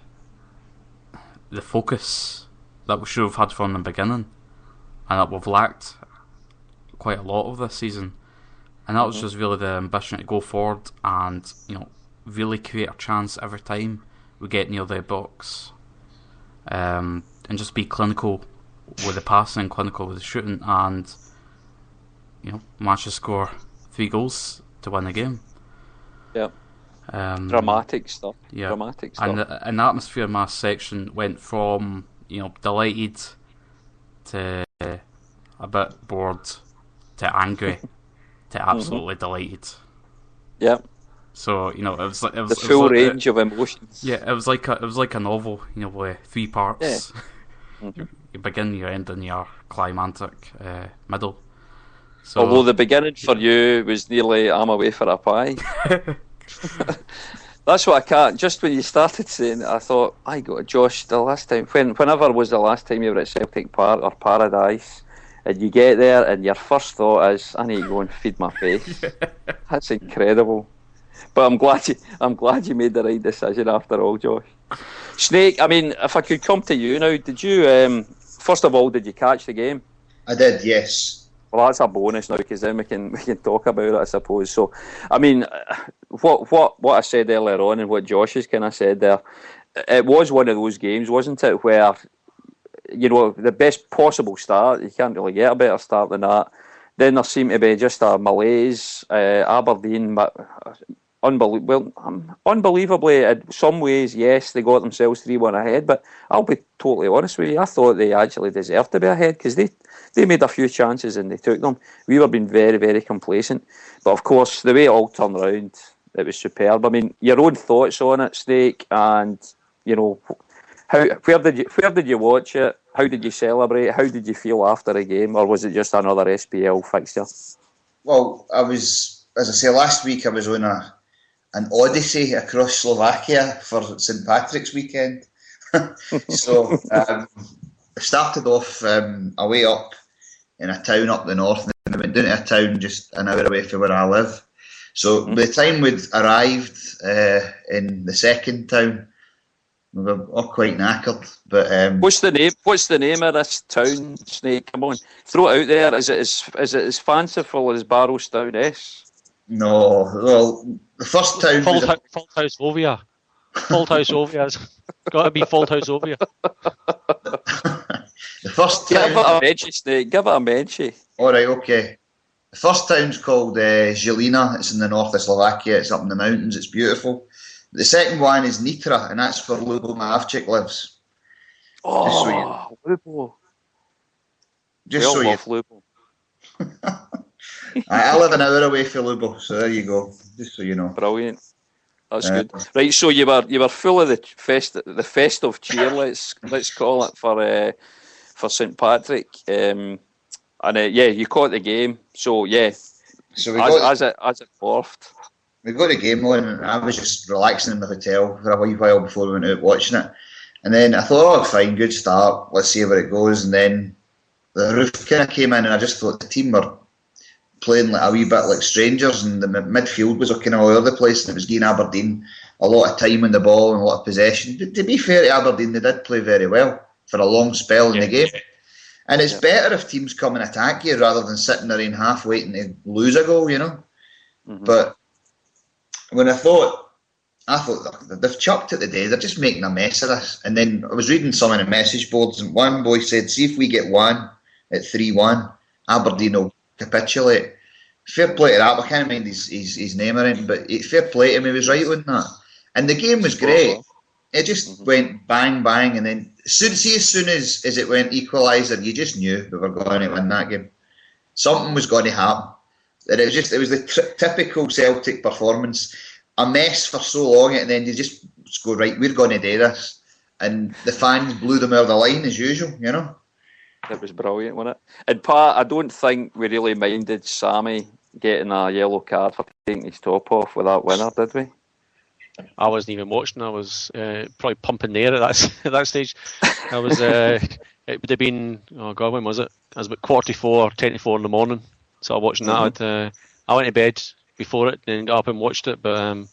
focus that we should have had from the beginning, and that we've lacked quite a lot of this season. And that was just really the ambition to go forward and really create a chance every time we get near the box. And just be clinical with the passing, clinical with the shooting, and manage to score 3 goals to win the game. Yeah. Dramatic stuff. Yeah. Dramatic stuff. And the atmosphere in my section went from delighted to a bit bored to angry to absolutely delighted. Yeah. So it was the full range of emotions. Yeah, it was like a novel, with 3 parts. Yeah. You begin, you end, and your climactic middle. So, although the beginning for you was nearly I'm away for a pie. That's what I can't. Just when you started saying it, I thought, I got Josh, the last time, whenever was the last time you were at Celtic Park or Paradise, and you get there and your first thought is, I need to go and feed my face. That's incredible. But I'm glad you made the right decision after all, Josh. Snake, I mean, if I could come to you now, did you, first of all, did you catch the game? I did, yes. Well, that's a bonus now, because then we can talk about it, I suppose. So, I mean, what I said earlier on and what Josh has kind of said there, it was one of those games, wasn't it, where, the best possible start, you can't really get a better start than that. Then there seemed to be just a malaise. Aberdeen, unbelievably, in some ways, yes, they got themselves 3-1 ahead, but I'll be totally honest with you, I thought they actually deserved to be ahead, because they made a few chances and they took them. We were being very, very complacent. But of course, the way it all turned around, it was superb. I mean, your own thoughts on it, Snake, and, where did you watch it? How did you celebrate? How did you feel after the game? Or was it just another SPL fixture? Well, as I say, last week I was on an odyssey across Slovakia for St Patrick's weekend. So I started off away up in a town up the north, and I went down to a town just an hour away from where I live. So by the time we'd arrived in the second town, we were all quite knackered. But what's the name of this town, Snake? Come on, throw it out there. Is it as fanciful as Barrowstown S? No, well, the first town was Fault House Ovia. Fault House Ovia. It's got to be Fault House Ovia. The first Give it town. a mention, Snake. Give it a mention. All right, okay. The first town's called Žilina. It's in the north of Slovakia. It's up in the mountains. It's beautiful. The second one is Nitra, and that's where Lubo Mavchik lives. Oh, Lubo. Just so you. Love Lubo. I live an hour away from Lubo, so there you go. Just so you know. Brilliant. That's good. Right, so you were full of the festive cheer. Let's call it for St Patrick. You caught the game. So yeah. So we as it morphed. We got the game on, and I was just relaxing in the hotel for a wee while before we went out watching it. And then I thought, oh, fine, good start. Let's see where it goes. And then the roof kind of came in, and I just thought the team were playing like a wee bit like strangers, and the midfield was kind of all over the place, and it was giving Aberdeen a lot of time on the ball and a lot of possession. But to be fair to Aberdeen, they did play very well for a long spell in the game. And it's better if teams come and attack you rather than sitting there in half waiting to lose a goal, you know. Mm-hmm. But when I thought they've chucked it today, they're just making a mess of this. And then I was reading some of the message boards, and one boy said, see if we get one at 3-1, Aberdeen will capitulate. Fair play to that. I can't mind his name or anything, but fair play to him, he was right on that. And the game was great. It just went bang, bang, and then as soon as it went equaliser, you just knew we were going to win that game. Something was going to happen. And it was the typical Celtic performance. A mess for so long, and then you just go, right, we're going to do this. And the fans blew them out of the line as usual, you know. It was brilliant, wasn't it? And Pat, I don't think we really minded Sammy getting a yellow card for taking his top off with that winner, did we? I wasn't even watching. I was probably pumping the air at that stage. I was. It would have been, oh God, when was it? I was about 10 to 4 in the morning. So I was watching that. I went to bed before it and got up and watched it. But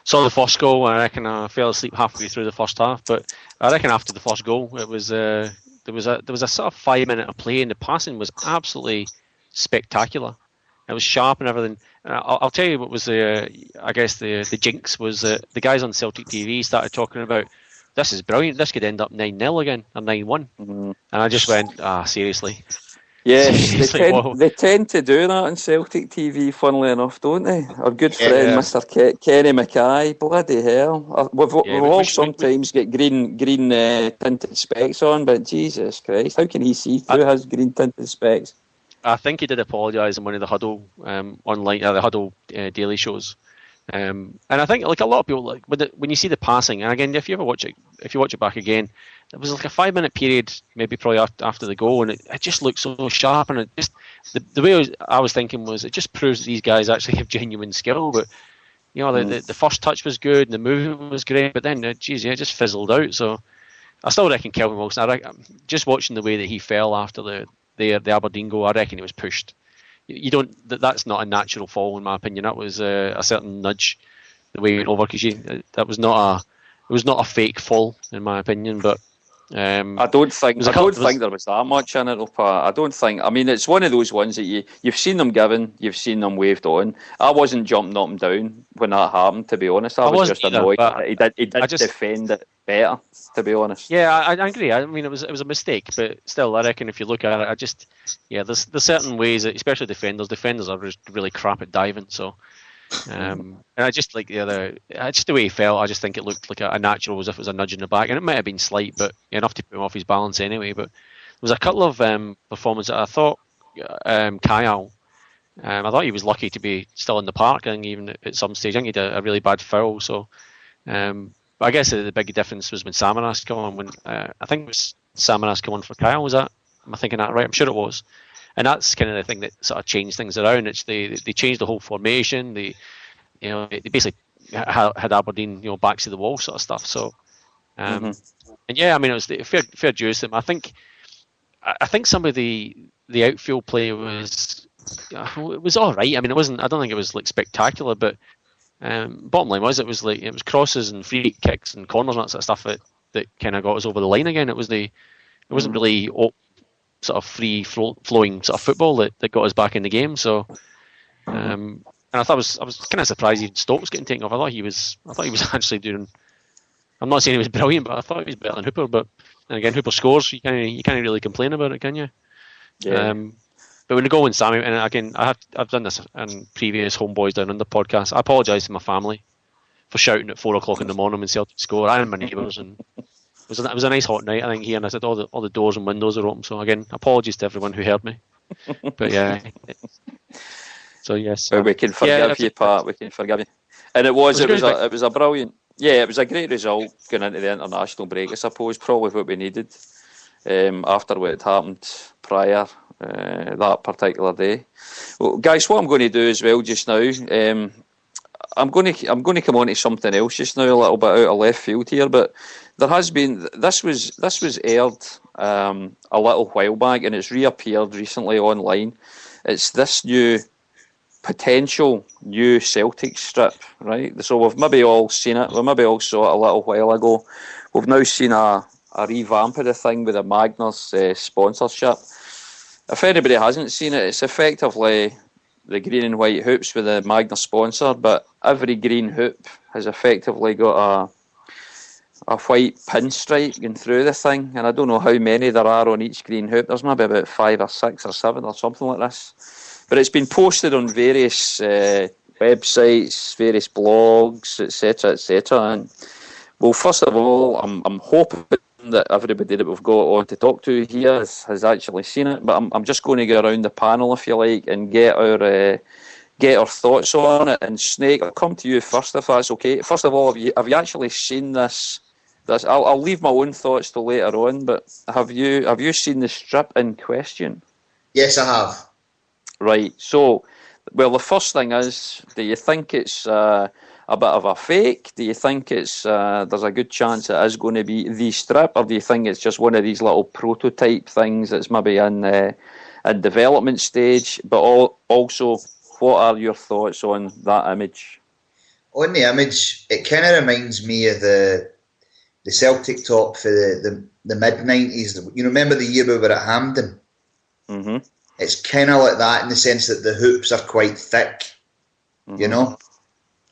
saw the first goal, and I reckon I fell asleep halfway through the first half. But I reckon after the first goal, it was there was a sort of 5 minute of play, and the passing was absolutely spectacular. It was sharp and everything. I'll tell you what was the jinx was the guys on Celtic TV started talking about, this is brilliant, this could end up 9-0 again, or 9-1. And I just went, seriously? Yeah, Seriously, they tend to do that on Celtic TV, funnily enough, don't they? Our good friend, Mr. Kenny Mackay, bloody hell. We've all sometimes get green tinted specs on, but Jesus Christ, how can he see through his green tinted specs? I think he did apologise in one of the Huddle online, the Huddle daily shows, and I think like a lot of people, like when you see the passing, and again, if you watch it back again, it was like a 5 minute period, maybe probably after the goal, and it just looked so sharp, and it just the way I was thinking was, it just proves that these guys actually have genuine skill. But you know, the first touch was good, and the movement was great, but then it just fizzled out. So I still reckon Kelvin Wilson. Just watching the way that he fell after the Aberdeen goal, I reckon he was pushed. You don't. That's not a natural fall, in my opinion. That was a certain nudge the way he went over, because that was not a fake fall, in my opinion. But I don't think there was that much in it, Pat. I don't think. I mean, it's one of those ones that you've seen them given, you've seen them waved on. I wasn't jumping up and down when that happened, to be honest. I was just annoyed that he did defend it better, to be honest. Yeah, I agree. I mean, it was a mistake, but still, I reckon if you look at it, there's certain ways that, especially defenders are really crap at diving. So, and I just like just the way he fell. I just think it looked like a natural, as if it was a nudge in the back, and it might have been slight, but enough to put him off his balance anyway. But there was a couple of performances. I thought Kyle. I thought he was lucky to be still in the park. I think even at some stage, I think he did a really bad foul. So, but I guess the big difference was when Samaras came on. When I think it was Samaras came on for Kyle. Was that? Am I thinking that right? I'm sure it was. And that's kind of the thing that sort of changed things around. It's they changed the whole formation. They basically had Aberdeen backs to the wall sort of stuff. So, and yeah, I mean, it was fair dues to them. I think some of the outfield play was all right. I mean, it wasn't. I don't think it was like spectacular, but bottom line was it was crosses and free kicks and corners and that sort of stuff that kind of got us over the line again. It wasn't really sort of free flowing sort of football that got us back in the game. So, and I was kind of surprised even Stokes getting taken off. I thought he was actually doing. I'm not saying he was brilliant, but I thought he was better than Hooper. But And again, Hooper scores. You can't really complain about it, can you? Yeah. But when you go and Sammy, and again, I've done this in previous Homeboys Down Under podcast. I apologise to my family for shouting at 4 o'clock in the morning when Celtic score. I and my neighbours, and it was a nice hot night. I think here, and I said all the doors and windows are open. So again, apologies to everyone who heard me. But yeah. So yes, well, we can forgive you, Pat. We can forgive you. And it was a brilliant. Yeah, it was a great result going into the international break. I suppose probably what we needed after what had happened prior that particular day. Well, guys, what I'm going to do as well just now, I'm going to come on to something else just now, a little bit out of left field here. But there has been this was aired a little while back, and it's reappeared recently online. It's this potential new Celtic strip, right? So we've maybe all seen it. We maybe all saw it a little while ago. We've now seen a revamp of the thing with the Magners sponsorship. If anybody hasn't seen it, it's effectively the green and white hoops with the Magner sponsor, but every green hoop has effectively got a white pinstripe going through the thing, and I don't know how many there are on each green hoop. There's maybe about 5 or 6 or 7 or something like this. But it's been posted on various websites, various blogs, etc., etc. And well, first of all, I'm hoping that everybody that we've got on to talk to here has actually seen it. But I'm just going to go around the panel, if you like, and get our thoughts on it. And Snake, I'll come to you first, if that's okay. First of all, have you actually seen this? I'll leave my own thoughts till later on. But have you seen the strip in question? Yes, I have. Right, so, well, the first thing is, do you think it's a bit of a fake? Do you think it's there's a good chance it is going to be the strip, or do you think it's just one of these little prototype things that's maybe in development stage? But also, what are your thoughts on that image? On the image, it kind of reminds me of the Celtic top for the mid-90s. You remember the year we were at Hampden? Mm-hmm. It's kind of like that in the sense that the hoops are quite thick, you know?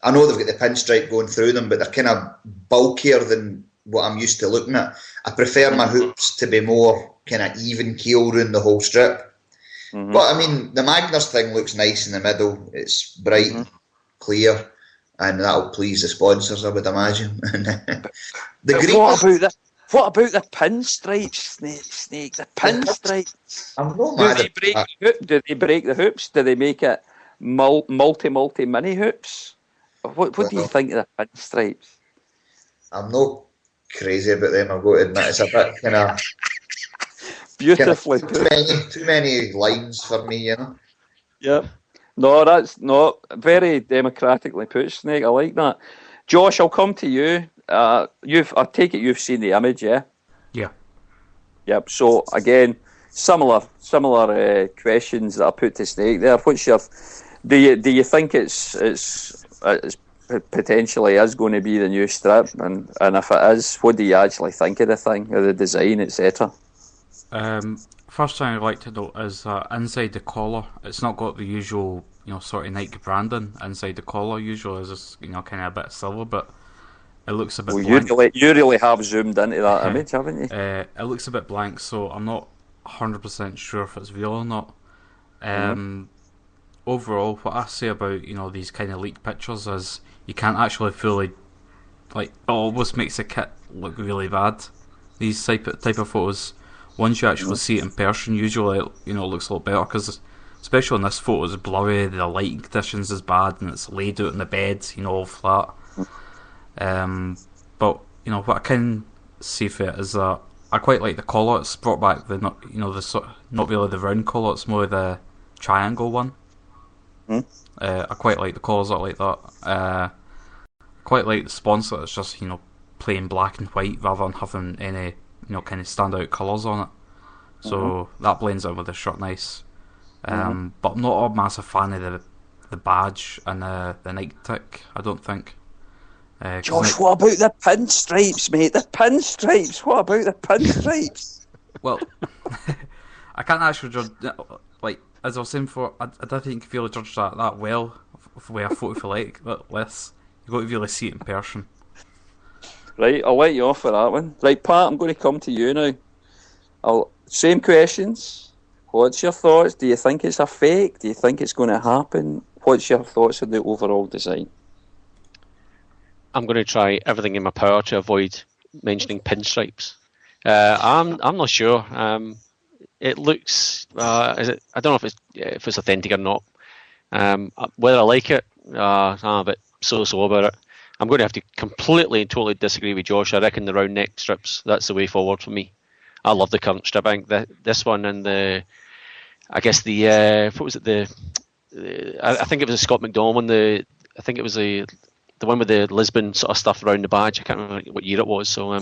I know they've got the pinstripe going through them, but they're kind of bulkier than what I'm used to looking at. I prefer my hoops to be more kind of even keel around the whole strip. Mm-hmm. But, I mean, the Magners thing looks nice in the middle. It's bright, clear, and that'll please the sponsors, I would imagine. The green... What about the pinstripes, Snake? The pinstripes. I'm not mad Do they break the hoops? Do they make it multi mini hoops? What do you think of the pinstripes? I'm not crazy about them. I've got to admit, it's a bit kind of beautifully too many lines for me, you know. Yeah. No, that's not very democratically put, Snake. I like that. Josh, I'll come to you. I take it you've seen the image, yeah? Yeah. Yep. So again, similar questions that I put to Snake there. What's your? Do you think it's potentially is going to be the new strip, and if it is, what do you actually think of the thing, of the design, etc.? First thing I'd like to note is that inside the collar, it's not got the usual, sort of Nike branding inside the collar. Usually, is just kind of a bit of silver, but it looks a bit blank. You really have zoomed into that image, haven't you? It looks a bit blank, so I'm not 100% sure if it's real or not. Overall, what I say about these kind of leaked pictures is you can't actually fully, it almost makes the kit look really bad. These type of photos, once you actually see it in person, usually it looks a lot better, because especially on this photo, it's blurry, the lighting conditions is bad, and it's laid out in the bed, all flat. But what I can see for it is that I quite like the collar. It's brought back the not really the round collar. It's more the triangle one. I quite like the collars like that. I quite like the sponsor. It's just plain black and white rather than having any kind of standout colours on it. So that blends in with the shirt nice. But I'm not a massive fan of the badge and the Nike tick. I don't think. Josh, what about the pinstripes, mate? The pinstripes. What about the pinstripes? Well, I can't actually judge. As I was saying before, I don't think you can really judge that well with a photo for like less. You've got to really see it in person. Right, I'll let you off for that one. Right, Pat, I'm going to come to you now. Same questions. What's your thoughts? Do you think it's a fake? Do you think it's going to happen? What's your thoughts on the overall design? I'm going to try everything in my power to avoid mentioning pinstripes. I'm not sure. It looks. I don't know if it's authentic or not. Whether I like it, I'm a bit so about it. I'm going to have to completely and totally disagree with Josh. I reckon the round neck strips, that's the way forward for me. I love the current strip. I think this one and what was it? I think it was a Scott McDonald one. I think it was the one with the Lisbon sort of stuff around the badge. I can't remember what year it was. So,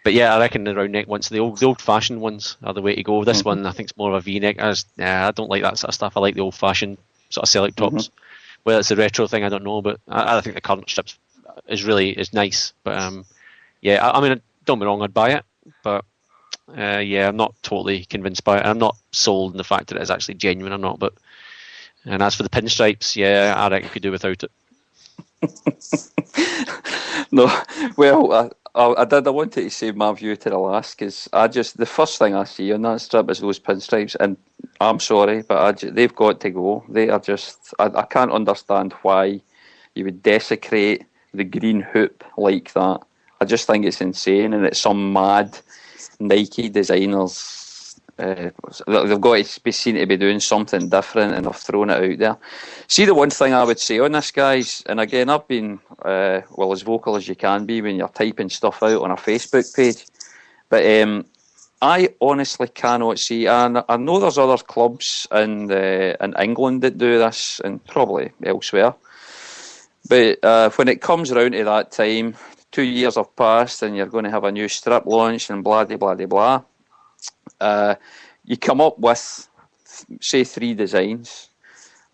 but yeah, I reckon the round neck ones, the old fashioned ones, are the way to go. This one, I think, is more of a V neck. I don't like that sort of stuff. I like the old fashioned sort of select tops. Whether it's a retro thing, I don't know, but I think the current strips is nice. But I mean, don't be wrong, I'd buy it, but I'm not totally convinced by it. I'm not sold in the fact that it's actually genuine or not. And as for the pinstripes, I reckon you could do without it. No, well, I wanted to save my view to the last, because the first thing I see on that strip is those pinstripes, and I'm sorry, but they've got to go. They are just, I can't understand why you would desecrate the green hoop like that. I just think it's insane, and it's some mad Nike designers. They've got to be seen to be doing something different, and they've thrown it out there. See, the one thing I would say on this, guys, and again, I've been as vocal as you can be when you're typing stuff out on a Facebook page, but I honestly cannot see, and I know there's other clubs in England that do this, and probably elsewhere, but when it comes around to that time, 2 years have passed, and you're going to have a new strip launch, and blah, blah, blah, blah. You come up with, say, 3 designs.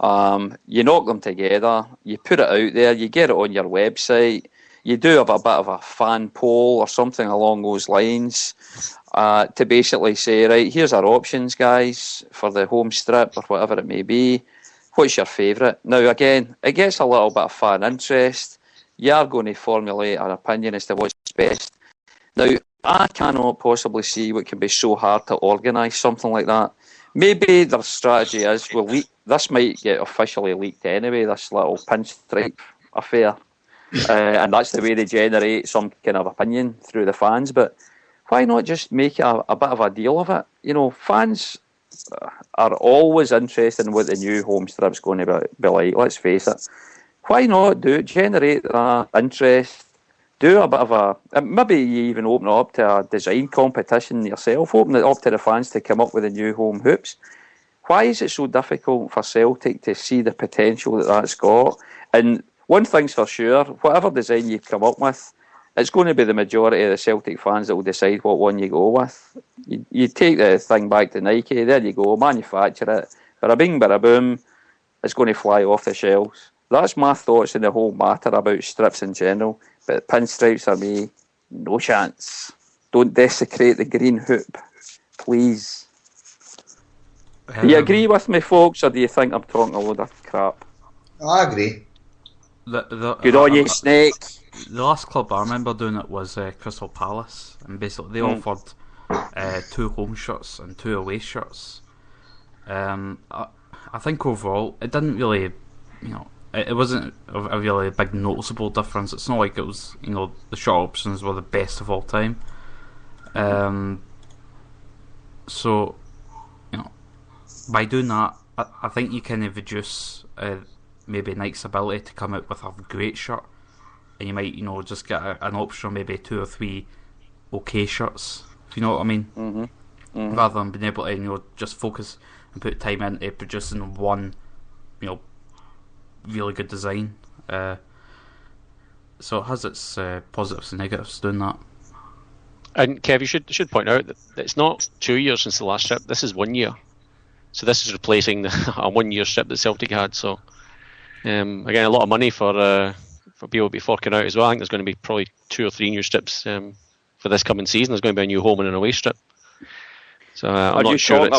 You knock them together, you put it out there, you get it on your website, you do have a bit of a fan poll or something along those lines to basically say, right, here's our options, guys, for the home strip or whatever it may be. What's your favourite? Now, again, it gets a little bit of fan interest. You are going to formulate an opinion as to what's best. Now, I cannot possibly see what can be so hard to organise something like that. Maybe their strategy is, this might get officially leaked anyway, this little pinstripe affair. And that's the way they generate some kind of opinion through the fans. But why not just make it a bit of a deal of it? You know, fans are always interested in what the new home strip's going to be like, let's face it. Why not generate that interest? Do a bit of maybe you even open it up to a design competition yourself, open it up to the fans to come up with the new home hoops. Why is it so difficult for Celtic to see the potential that that's got? And one thing's for sure, whatever design you come up with, it's going to be the majority of the Celtic fans that will decide what one you go with. You take the thing back to Nike, there you go, manufacture it, bada bing, bada boom, it's going to fly off the shelves. That's my thoughts on the whole matter about strips in general. But pinstripes are me, no chance. Don't desecrate the green hoop, please. Do you agree with me, folks, or do you think I'm talking a load of crap? I agree. Good on you, Snake. The last club I remember doing it was Crystal Palace, and basically they offered 2 home shirts and 2 away shirts. I think overall it didn't really, it wasn't a really big noticeable difference. It's not like it was, the shirt options were the best of all time. So, by doing that, I think you kind of reduce maybe Nike's ability to come out with a great shirt, and you might, just get an option of maybe 2 or 3 okay shirts, if you know what I mean. Rather than being able to, just focus and put time into producing one, really good design. So it has its positives and negatives doing that. And Kev, you should point out that it's not 2 years since the last strip. This is 1 year. So this is replacing a 1 year strip that Celtic had. So again, a lot of money for people to be forking out as well. I think there's going to be probably 2 or 3 new strips for this coming season. There's going to be a new home and an away strip. So I'm not sure.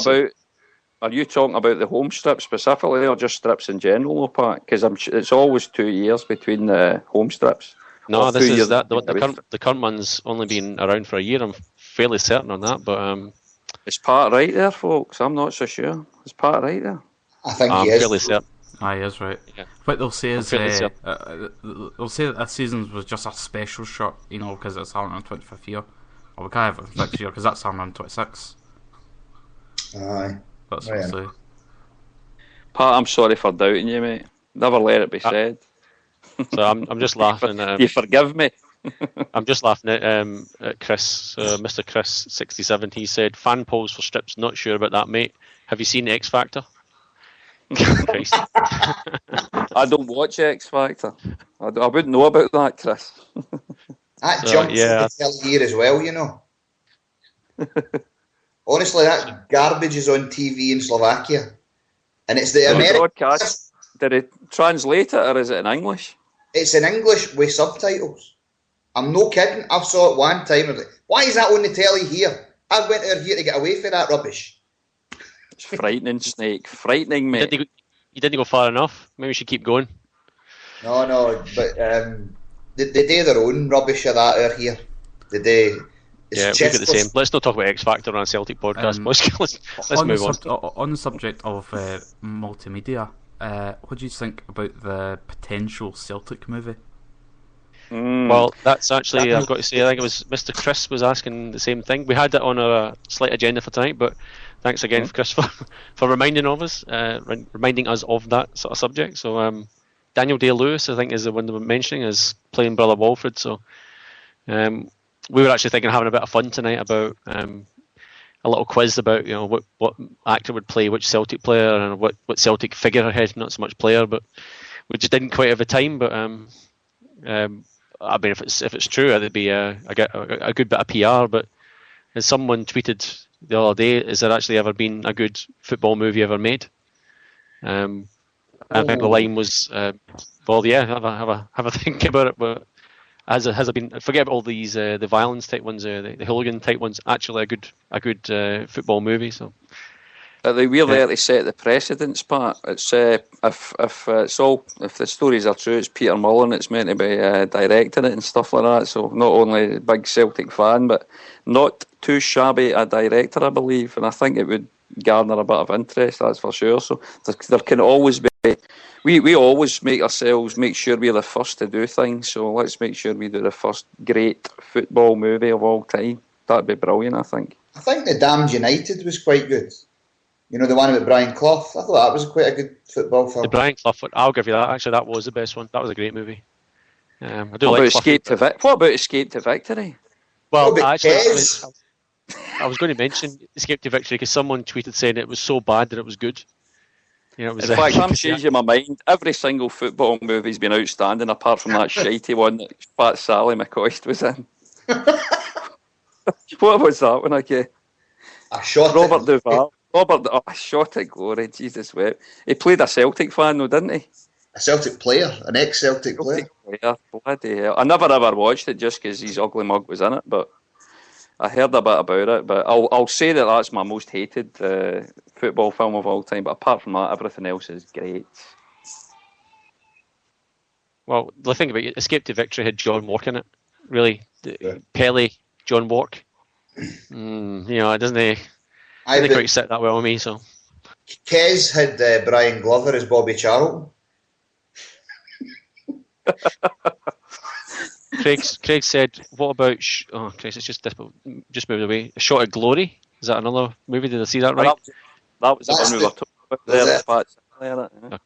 Are you talking about the home strip specifically, or just strips in general, Pat? Because it's always 2 years between the home strips. No, this is that. It was- The current one's only been around for a year. I'm fairly certain on that, but Is Pat right there, folks? I'm not so sure. Is Pat right there? I think I'm he is. fairly certain. Aye, he is right. Yeah. What they'll say is fairly certain. they'll say that this season was just a special shot, because it's 125th year. Or we can't have it next year because that's 126. Aye. That's what Right. they say. Pat, I'm sorry for doubting you, mate. Never let it be said. So I'm just laughing. You forgive me? I'm just laughing at Chris, Mr. Chris 67. He said, "Fan polls for strips. Not sure about that, mate. Have you seen X Factor?" Christ. I don't watch X Factor. I wouldn't know about that, Chris. That So, jumps yeah. the telly here as well, you know. Honestly, that garbage is on TV in Slovakia. And it's the American... Broadcast. Did it translate it or is it in English? It's in English with subtitles. I'm no kidding. I saw it one time. I was like, why is that on the telly here? I went out here to get away from that rubbish. It's frightening, Snake. Frightening, mate. You didn't go far enough. Maybe we should keep going. No, but they do their own rubbish of that out here. They do. Yeah, we've got the same. Let's not talk about X Factor on a Celtic podcast. Let's move on. On the subject of multimedia, what do you think about the potential Celtic movie? Well, that's actually, I've got to say, I think it was Mr. Chris was asking the same thing. We had that on our slight agenda for tonight, but thanks again, Chris, for reminding us of that sort of subject. So Daniel Day-Lewis, I think, is the one that we're mentioning, is playing Brother Walfred. So we were actually thinking of having a bit of fun tonight about a little quiz about what actor would play which Celtic player and what Celtic figurehead, not so much player, but we just didn't quite have the time. But I mean, if it's true, it'd be a good bit of PR. But as someone tweeted the other day, is there actually ever been a good football movie ever made? I think the line was, well, yeah, have a think about it. But has it been? Forget about all these the violence type ones, the hooligan type ones. Actually, a good football movie. So. We're there to set the precedents, Pat. It's if the stories are true, it's Peter Mullen. It's meant to be directing it and stuff like that. So not only a big Celtic fan, but not too shabby a director, I believe. And I think it would garner a bit of interest. That's for sure. So there can always be. We always make sure we're the first to do things. So let's make sure we do the first great football movie of all time. That'd be brilliant, I think. I think The Damned United was quite good. You know, the one about Brian Clough? I thought that was quite a good football film. The Brian Clough, I'll give you that. Actually, that was the best one. That was a great movie. I do What like about Escape to Victory? Well, but actually, Kes? I was going to mention Escape to Victory because someone tweeted saying it was so bad that it was good. You know, it was, In fact, I'm changing my mind. Every single football movie's been outstanding, apart from that shitey one that Fat Sally McCoist was in. What was that one again? I shot Robert it. Duvall. I shot at glory. Jesus wept. He played a Celtic fan, though, didn't he? A Celtic player, an ex-Celtic player. Yeah, bloody hell. I never ever watched it just because his ugly mug was in it, but I heard a bit about it. But I'll say that that's my most hated football film of all time. But apart from that, everything else is great. well, the thing about it, Escape to Victory had John Walk in it. Really, Yeah. Pele, John Walk. It doesn't quite sit that well with me. So Kes had Brian Glover as Bobby Charlton. Craig said, "What about?" Christ, it's just moved away. A Shot at Glory. Is that another movie? Did I see that right? That was the That's one we were talking about there. Fat Sally, yeah.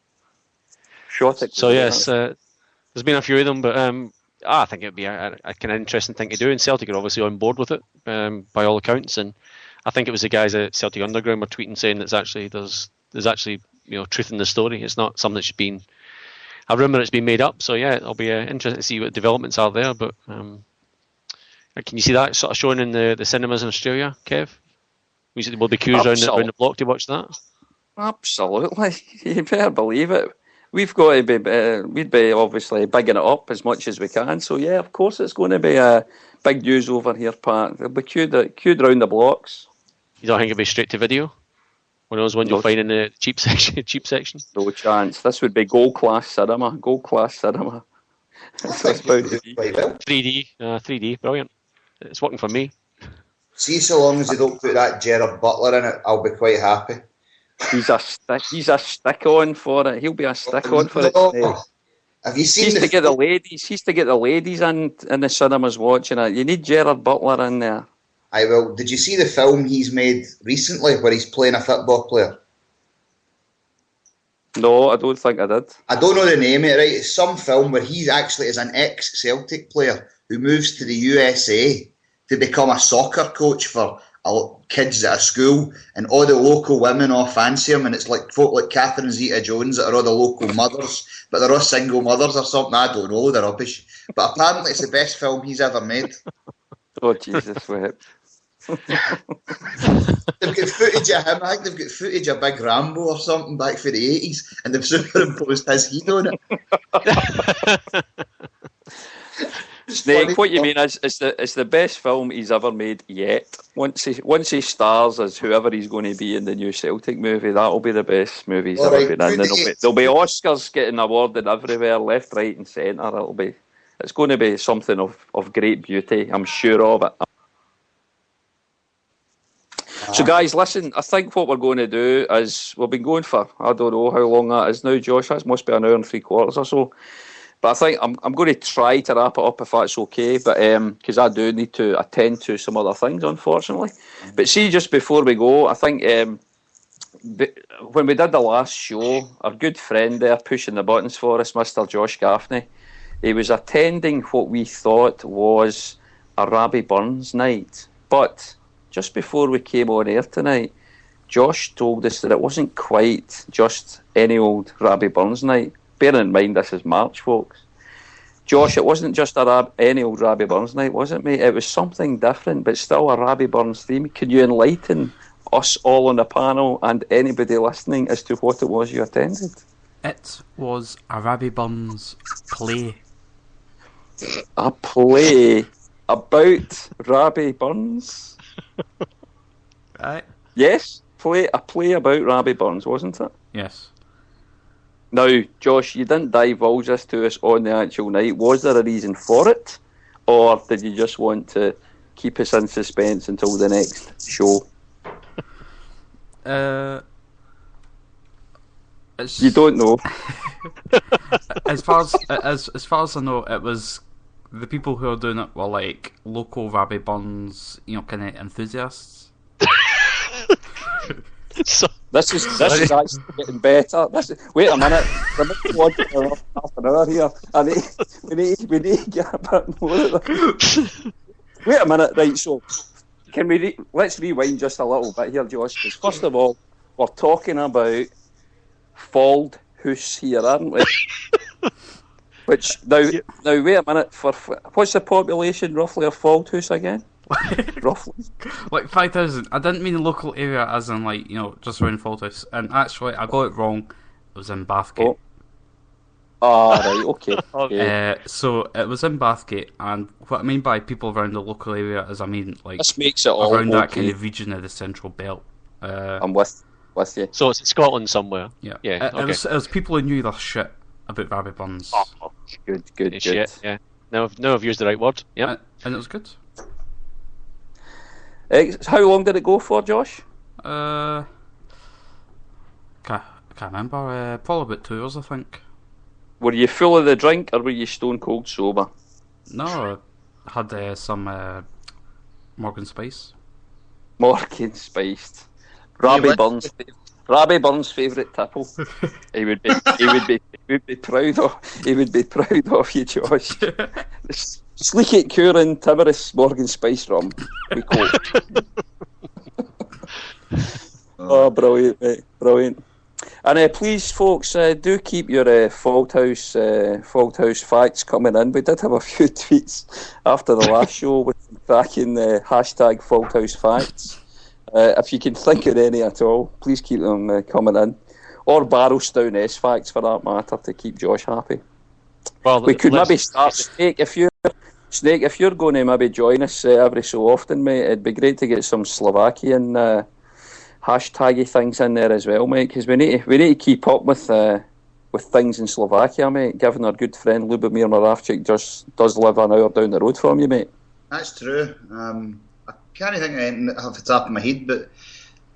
Shot at So glory, yes, there's been a few of them, but I think it'd be a kind of interesting thing to do. And Celtic are obviously on board with it, by all accounts. And I think it was the guys at Celtic Underground were tweeting saying there's actually truth in the story. It's not something that's been a rumour that's been made up. So yeah, it'll be interesting to see what developments are there. But can you see that sort of showing in the cinemas in Australia, Kev? Will be queues around the block to watch that? Absolutely, you better believe it. We've got to be. We'd be obviously bigging it up as much as we can. So yeah, of course it's going to be big news over here, Pat. They'll be queued around the blocks. You don't think it'll be straight to video? One of those ones you'll find in the cheap section. No chance. This would be gold class cinema. Gold class cinema. I think he's doing quite well. 3D, brilliant. It's working for me. See, so long as they don't put that Gerard Butler in it, I'll be quite happy. He's a stick on for it. He'll be a stick on for it. Have you seen He's to get the ladies. He's to get the ladies in the cinemas watching it. You need Gerard Butler in there. I will. Did you see the film he's made recently where he's playing a football player? No, I don't think I did. I don't know the name of it, right? It's some film where he's actually is an ex-Celtic player who moves to the USA to become a soccer coach for kids at a school, and all the local women all fancy him, and it's like folk like Catherine Zeta-Jones that are all the local mothers, but they're all single mothers or something. I don't know, they're rubbish. But apparently it's the best film he's ever made. Oh, Jesus, wait. They've got footage of him. I think they've got footage of Big Rambo or something back for the 80s, and they've superimposed his head on it. Snake, what you mean is it's the best film he's ever made yet. Once he stars as whoever he's going to be in the new Celtic movie, that'll be the best movie he's ever been in. There'll be Oscars getting awarded everywhere, left, right, and centre. It's going to be something of great beauty. I'm sure of it. So, guys, listen. I think what we're going to do is we've been going for I don't know how long that is now, Josh. That must be an hour and 3/4 or so. But I think I'm going to try to wrap it up if that's okay. But because I do need to attend to some other things, unfortunately. But see, just before we go, I think when we did the last show, our good friend there pushing the buttons for us, Mr. Josh Gaffney, he was attending what we thought was a Robbie Burns night. But just before we came on air tonight, Josh told us that it wasn't quite just any old Robbie Burns night. Bear in mind, this is March, folks. Josh, it wasn't just any old Robbie Burns night, was it, mate? It was something different, but still a Robbie Burns theme. Can you enlighten us all on the panel and anybody listening as to what it was you attended? It was a Robbie Burns play. A play about Robbie Burns? Right. Yes, a play about Robbie Burns, wasn't it? Yes. Now, Josh, you didn't divulge this to us on the actual night. Was there a reason for it? Or did you just want to keep us in suspense until the next show? You don't know. As far as I know, it was the people who are doing it were like local Robbie Burns, kind of enthusiasts. So, this is actually getting better. Wait a minute, we're not on for half an hour here. We need to get a bit more of that. Wait a minute, right? So, can we let's rewind just a little bit here, Josh? Because first of all, we're talking about Fald House here, aren't we? Which now wait a minute. For what's the population roughly of Fald House again? Roughly, like 5,000. I didn't mean the local area, as in just around Falthouse. And actually, I got it wrong. It was in Bathgate. Right, okay. So it was in Bathgate, and what I mean by people around the local area is, I mean this makes it all around that kind of region of the Central Belt. I'm with you. So it's in Scotland somewhere. Yeah. Okay. It was people who knew their shit about Robbie Burns. Oh, good. Shit, yeah. Now I've used the right word. Yeah. And it was good. How long did it go for, Josh? Can't remember. Probably about 2 hours, I think. Were you full of the drink, or were you stone cold sober? No, I had some Morgan Spice. Morgan Spiced. Robbie Burns' favourite tipple. He would be proud of you, Josh. Sleek Curin Timorous Morgan Spice rum. We quote. Oh, brilliant, mate. Brilliant. And please, folks, do keep your Fault House facts coming in. We did have a few tweets after the last show with cracking the hashtag Fault House facts. If you can think of any at all, please keep them coming in. Or Barrowstown S facts, for that matter, to keep Josh happy. Well, we could maybe start, Snake, if you're going to maybe join us every so often, mate, it'd be great to get some Slovakian hashtaggy things in there as well, mate, because we need to keep up with with things in Slovakia, mate, given our good friend Lubomir Moravchik just does live an hour down the road from you, mate. That's true. I can't think of anything off the top of my head, but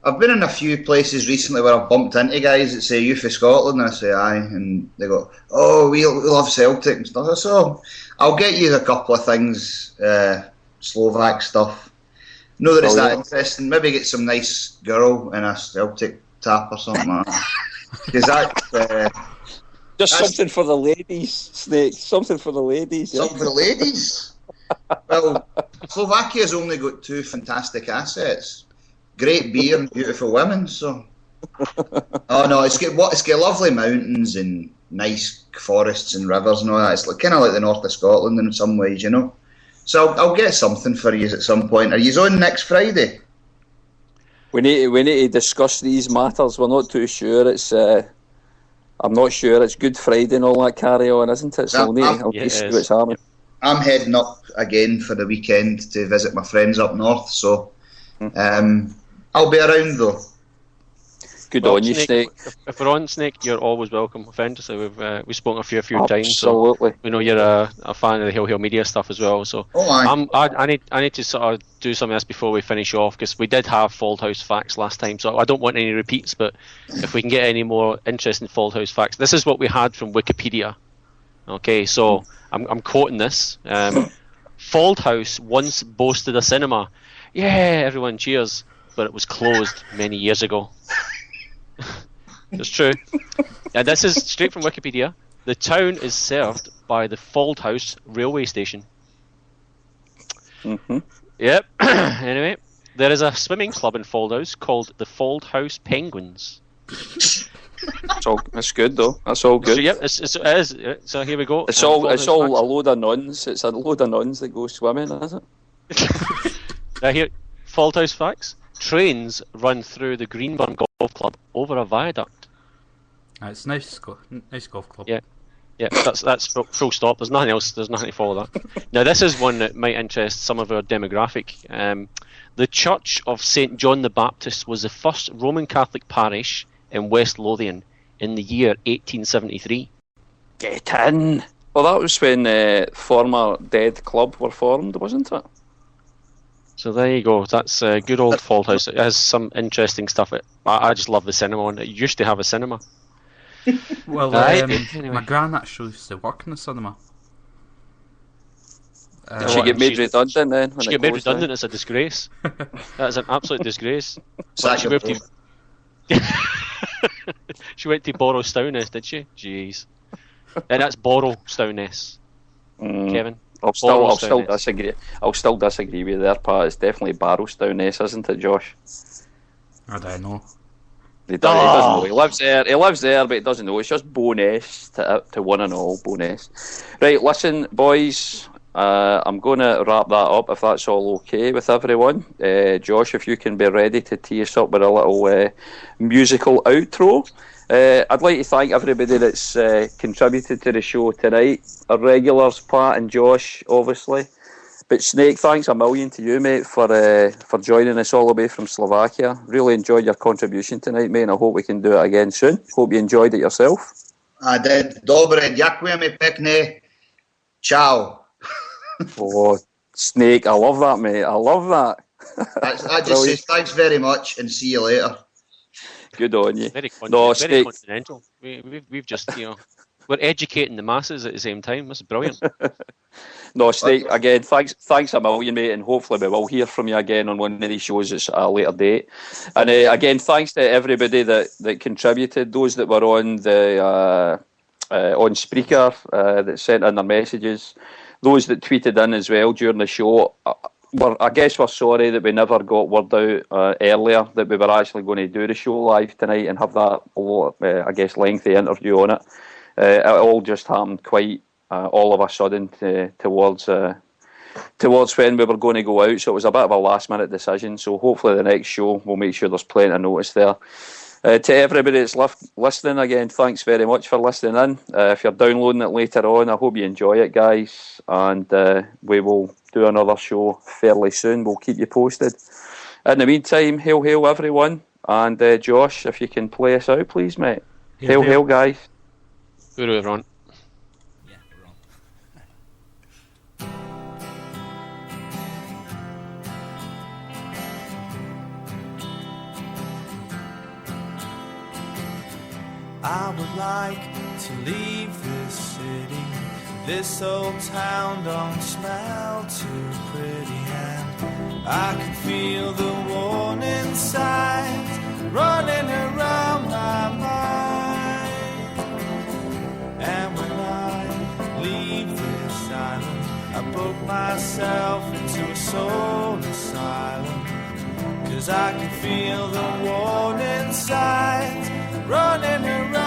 I've been in a few places recently where I've bumped into guys that say "You for Scotland," and I say "Aye," and they go, "Oh, we love Celtic and stuff." So I'll get you a couple of things, Slovak stuff. Know that it's that interesting. Maybe get some nice girl in a Celtic tap or something like that. Because just something for the ladies, Snake. Something for the ladies. Yeah. Something for the ladies. Well, Slovakia's only got two fantastic assets: great beer and beautiful women. So, oh no, it's got lovely mountains and nice forests and rivers and all that. It's kind of like the north of Scotland in some ways, you know. So I'll get something for you at some point. Are you on next Friday? We need to discuss these matters. We're not too sure. I'm not sure. It's Good Friday and all that carry on, isn't it? So I'll see what's happening. I'm heading up again for the weekend to visit my friends up north. So I'll be around though. Good on you, Snake. If we're on, Snake, you're always welcome. Obviously, we've spoken a few times. Absolutely. So we know you're a fan of the Hill Media stuff as well. So I need to sort of do some of this before we finish off, because we did have Fold House facts last time. So I don't want any repeats, but if we can get any more interesting Fold House facts, this is what we had from Wikipedia. Okay, so I'm quoting this. Fold House once boasted a cinema. Yeah, everyone cheers. But it was closed many years ago. It's true. And this is straight from Wikipedia. The town is served by the Fold House railway station. Mm-hmm. Yep. Anyway, there is a swimming club in Fold House called the Fold House Penguins. That's good though. That's all good. So, yep, it is. So here we go. It's all a load of nuns. It's a load of nuns that go swimming, is it? Now here, Fold House facts. Trains run through the Greenburn Golf Club over a viaduct. It's nice golf club. Yeah, that's full stop. There's nothing else. There's nothing to follow that. Now this is one that might interest some of our demographic. The Church of St John the Baptist was the first Roman Catholic parish in West Lothian in the year 1873. Get in. Well, that was when former Dead Club were formed, wasn't it? So there you go. That's good old Fold House. It has some interesting stuff. I just love the cinema on it. It used to have a cinema. Well, anyway. My gran actually used to work in the cinema. Did she get made redundant then? She got made redundant. It's a disgrace. That is an absolute disgrace. She moved to... She went to Borrowstowness, did she? Jeez. And that's Borrowstowness. Kevin. I'll still disagree. I'll still disagree with their part. It's definitely Barrowstowness, isn't it, Josh? I don't know. He doesn't know. He lives there, but he doesn't know. It's just Bowness to one and all. Bowness. Right, listen, boys. I'm going to wrap that up if that's all okay with everyone. Josh, if you can be ready to tee us up with a little musical outro. I'd like to thank everybody that's contributed to the show tonight. Our regulars, Pat and Josh, obviously. But Snake, thanks a million to you, mate, for joining us all the way from Slovakia. Really enjoyed your contribution tonight, mate, and I hope we can do it again soon. Hope you enjoyed it yourself. I did. Dobre, dziękujemy pekne. Ciao. Oh, Snake, I love that, mate. I love that. I just say thanks very much and see you later. Good on you. Very continental. We've just, we're educating the masses at the same time. This is brilliant. No, Snake, again, thanks a million, mate, and hopefully we will hear from you again on one of these shows at a later date. And again, thanks to everybody that contributed, those that were on the on Spreaker, that sent in their messages, those that tweeted in as well during the show. I guess we're sorry that we never got word out earlier that we were actually going to do the show live tonight and have that, I guess, lengthy interview on it. It all just happened quite all of a sudden towards when we were going to go out, so it was a bit of a last minute decision. So hopefully the next show we'll make sure there's plenty of notice there. To everybody that's listening, again, thanks very much for listening in. If you're downloading it later on, I hope you enjoy it, guys, and we will do another show fairly soon. We'll keep you posted. In the meantime, hail everyone, and Josh, if you can play us out, please, mate. Hail, guys. Uru, everyone. Yeah, we're on. I would like to leave this city. This old town don't smell too pretty, and I can feel the warning signs running around my mind. And when I leave this island, I book myself into a soul asylum, 'cause I can feel the warning signs running around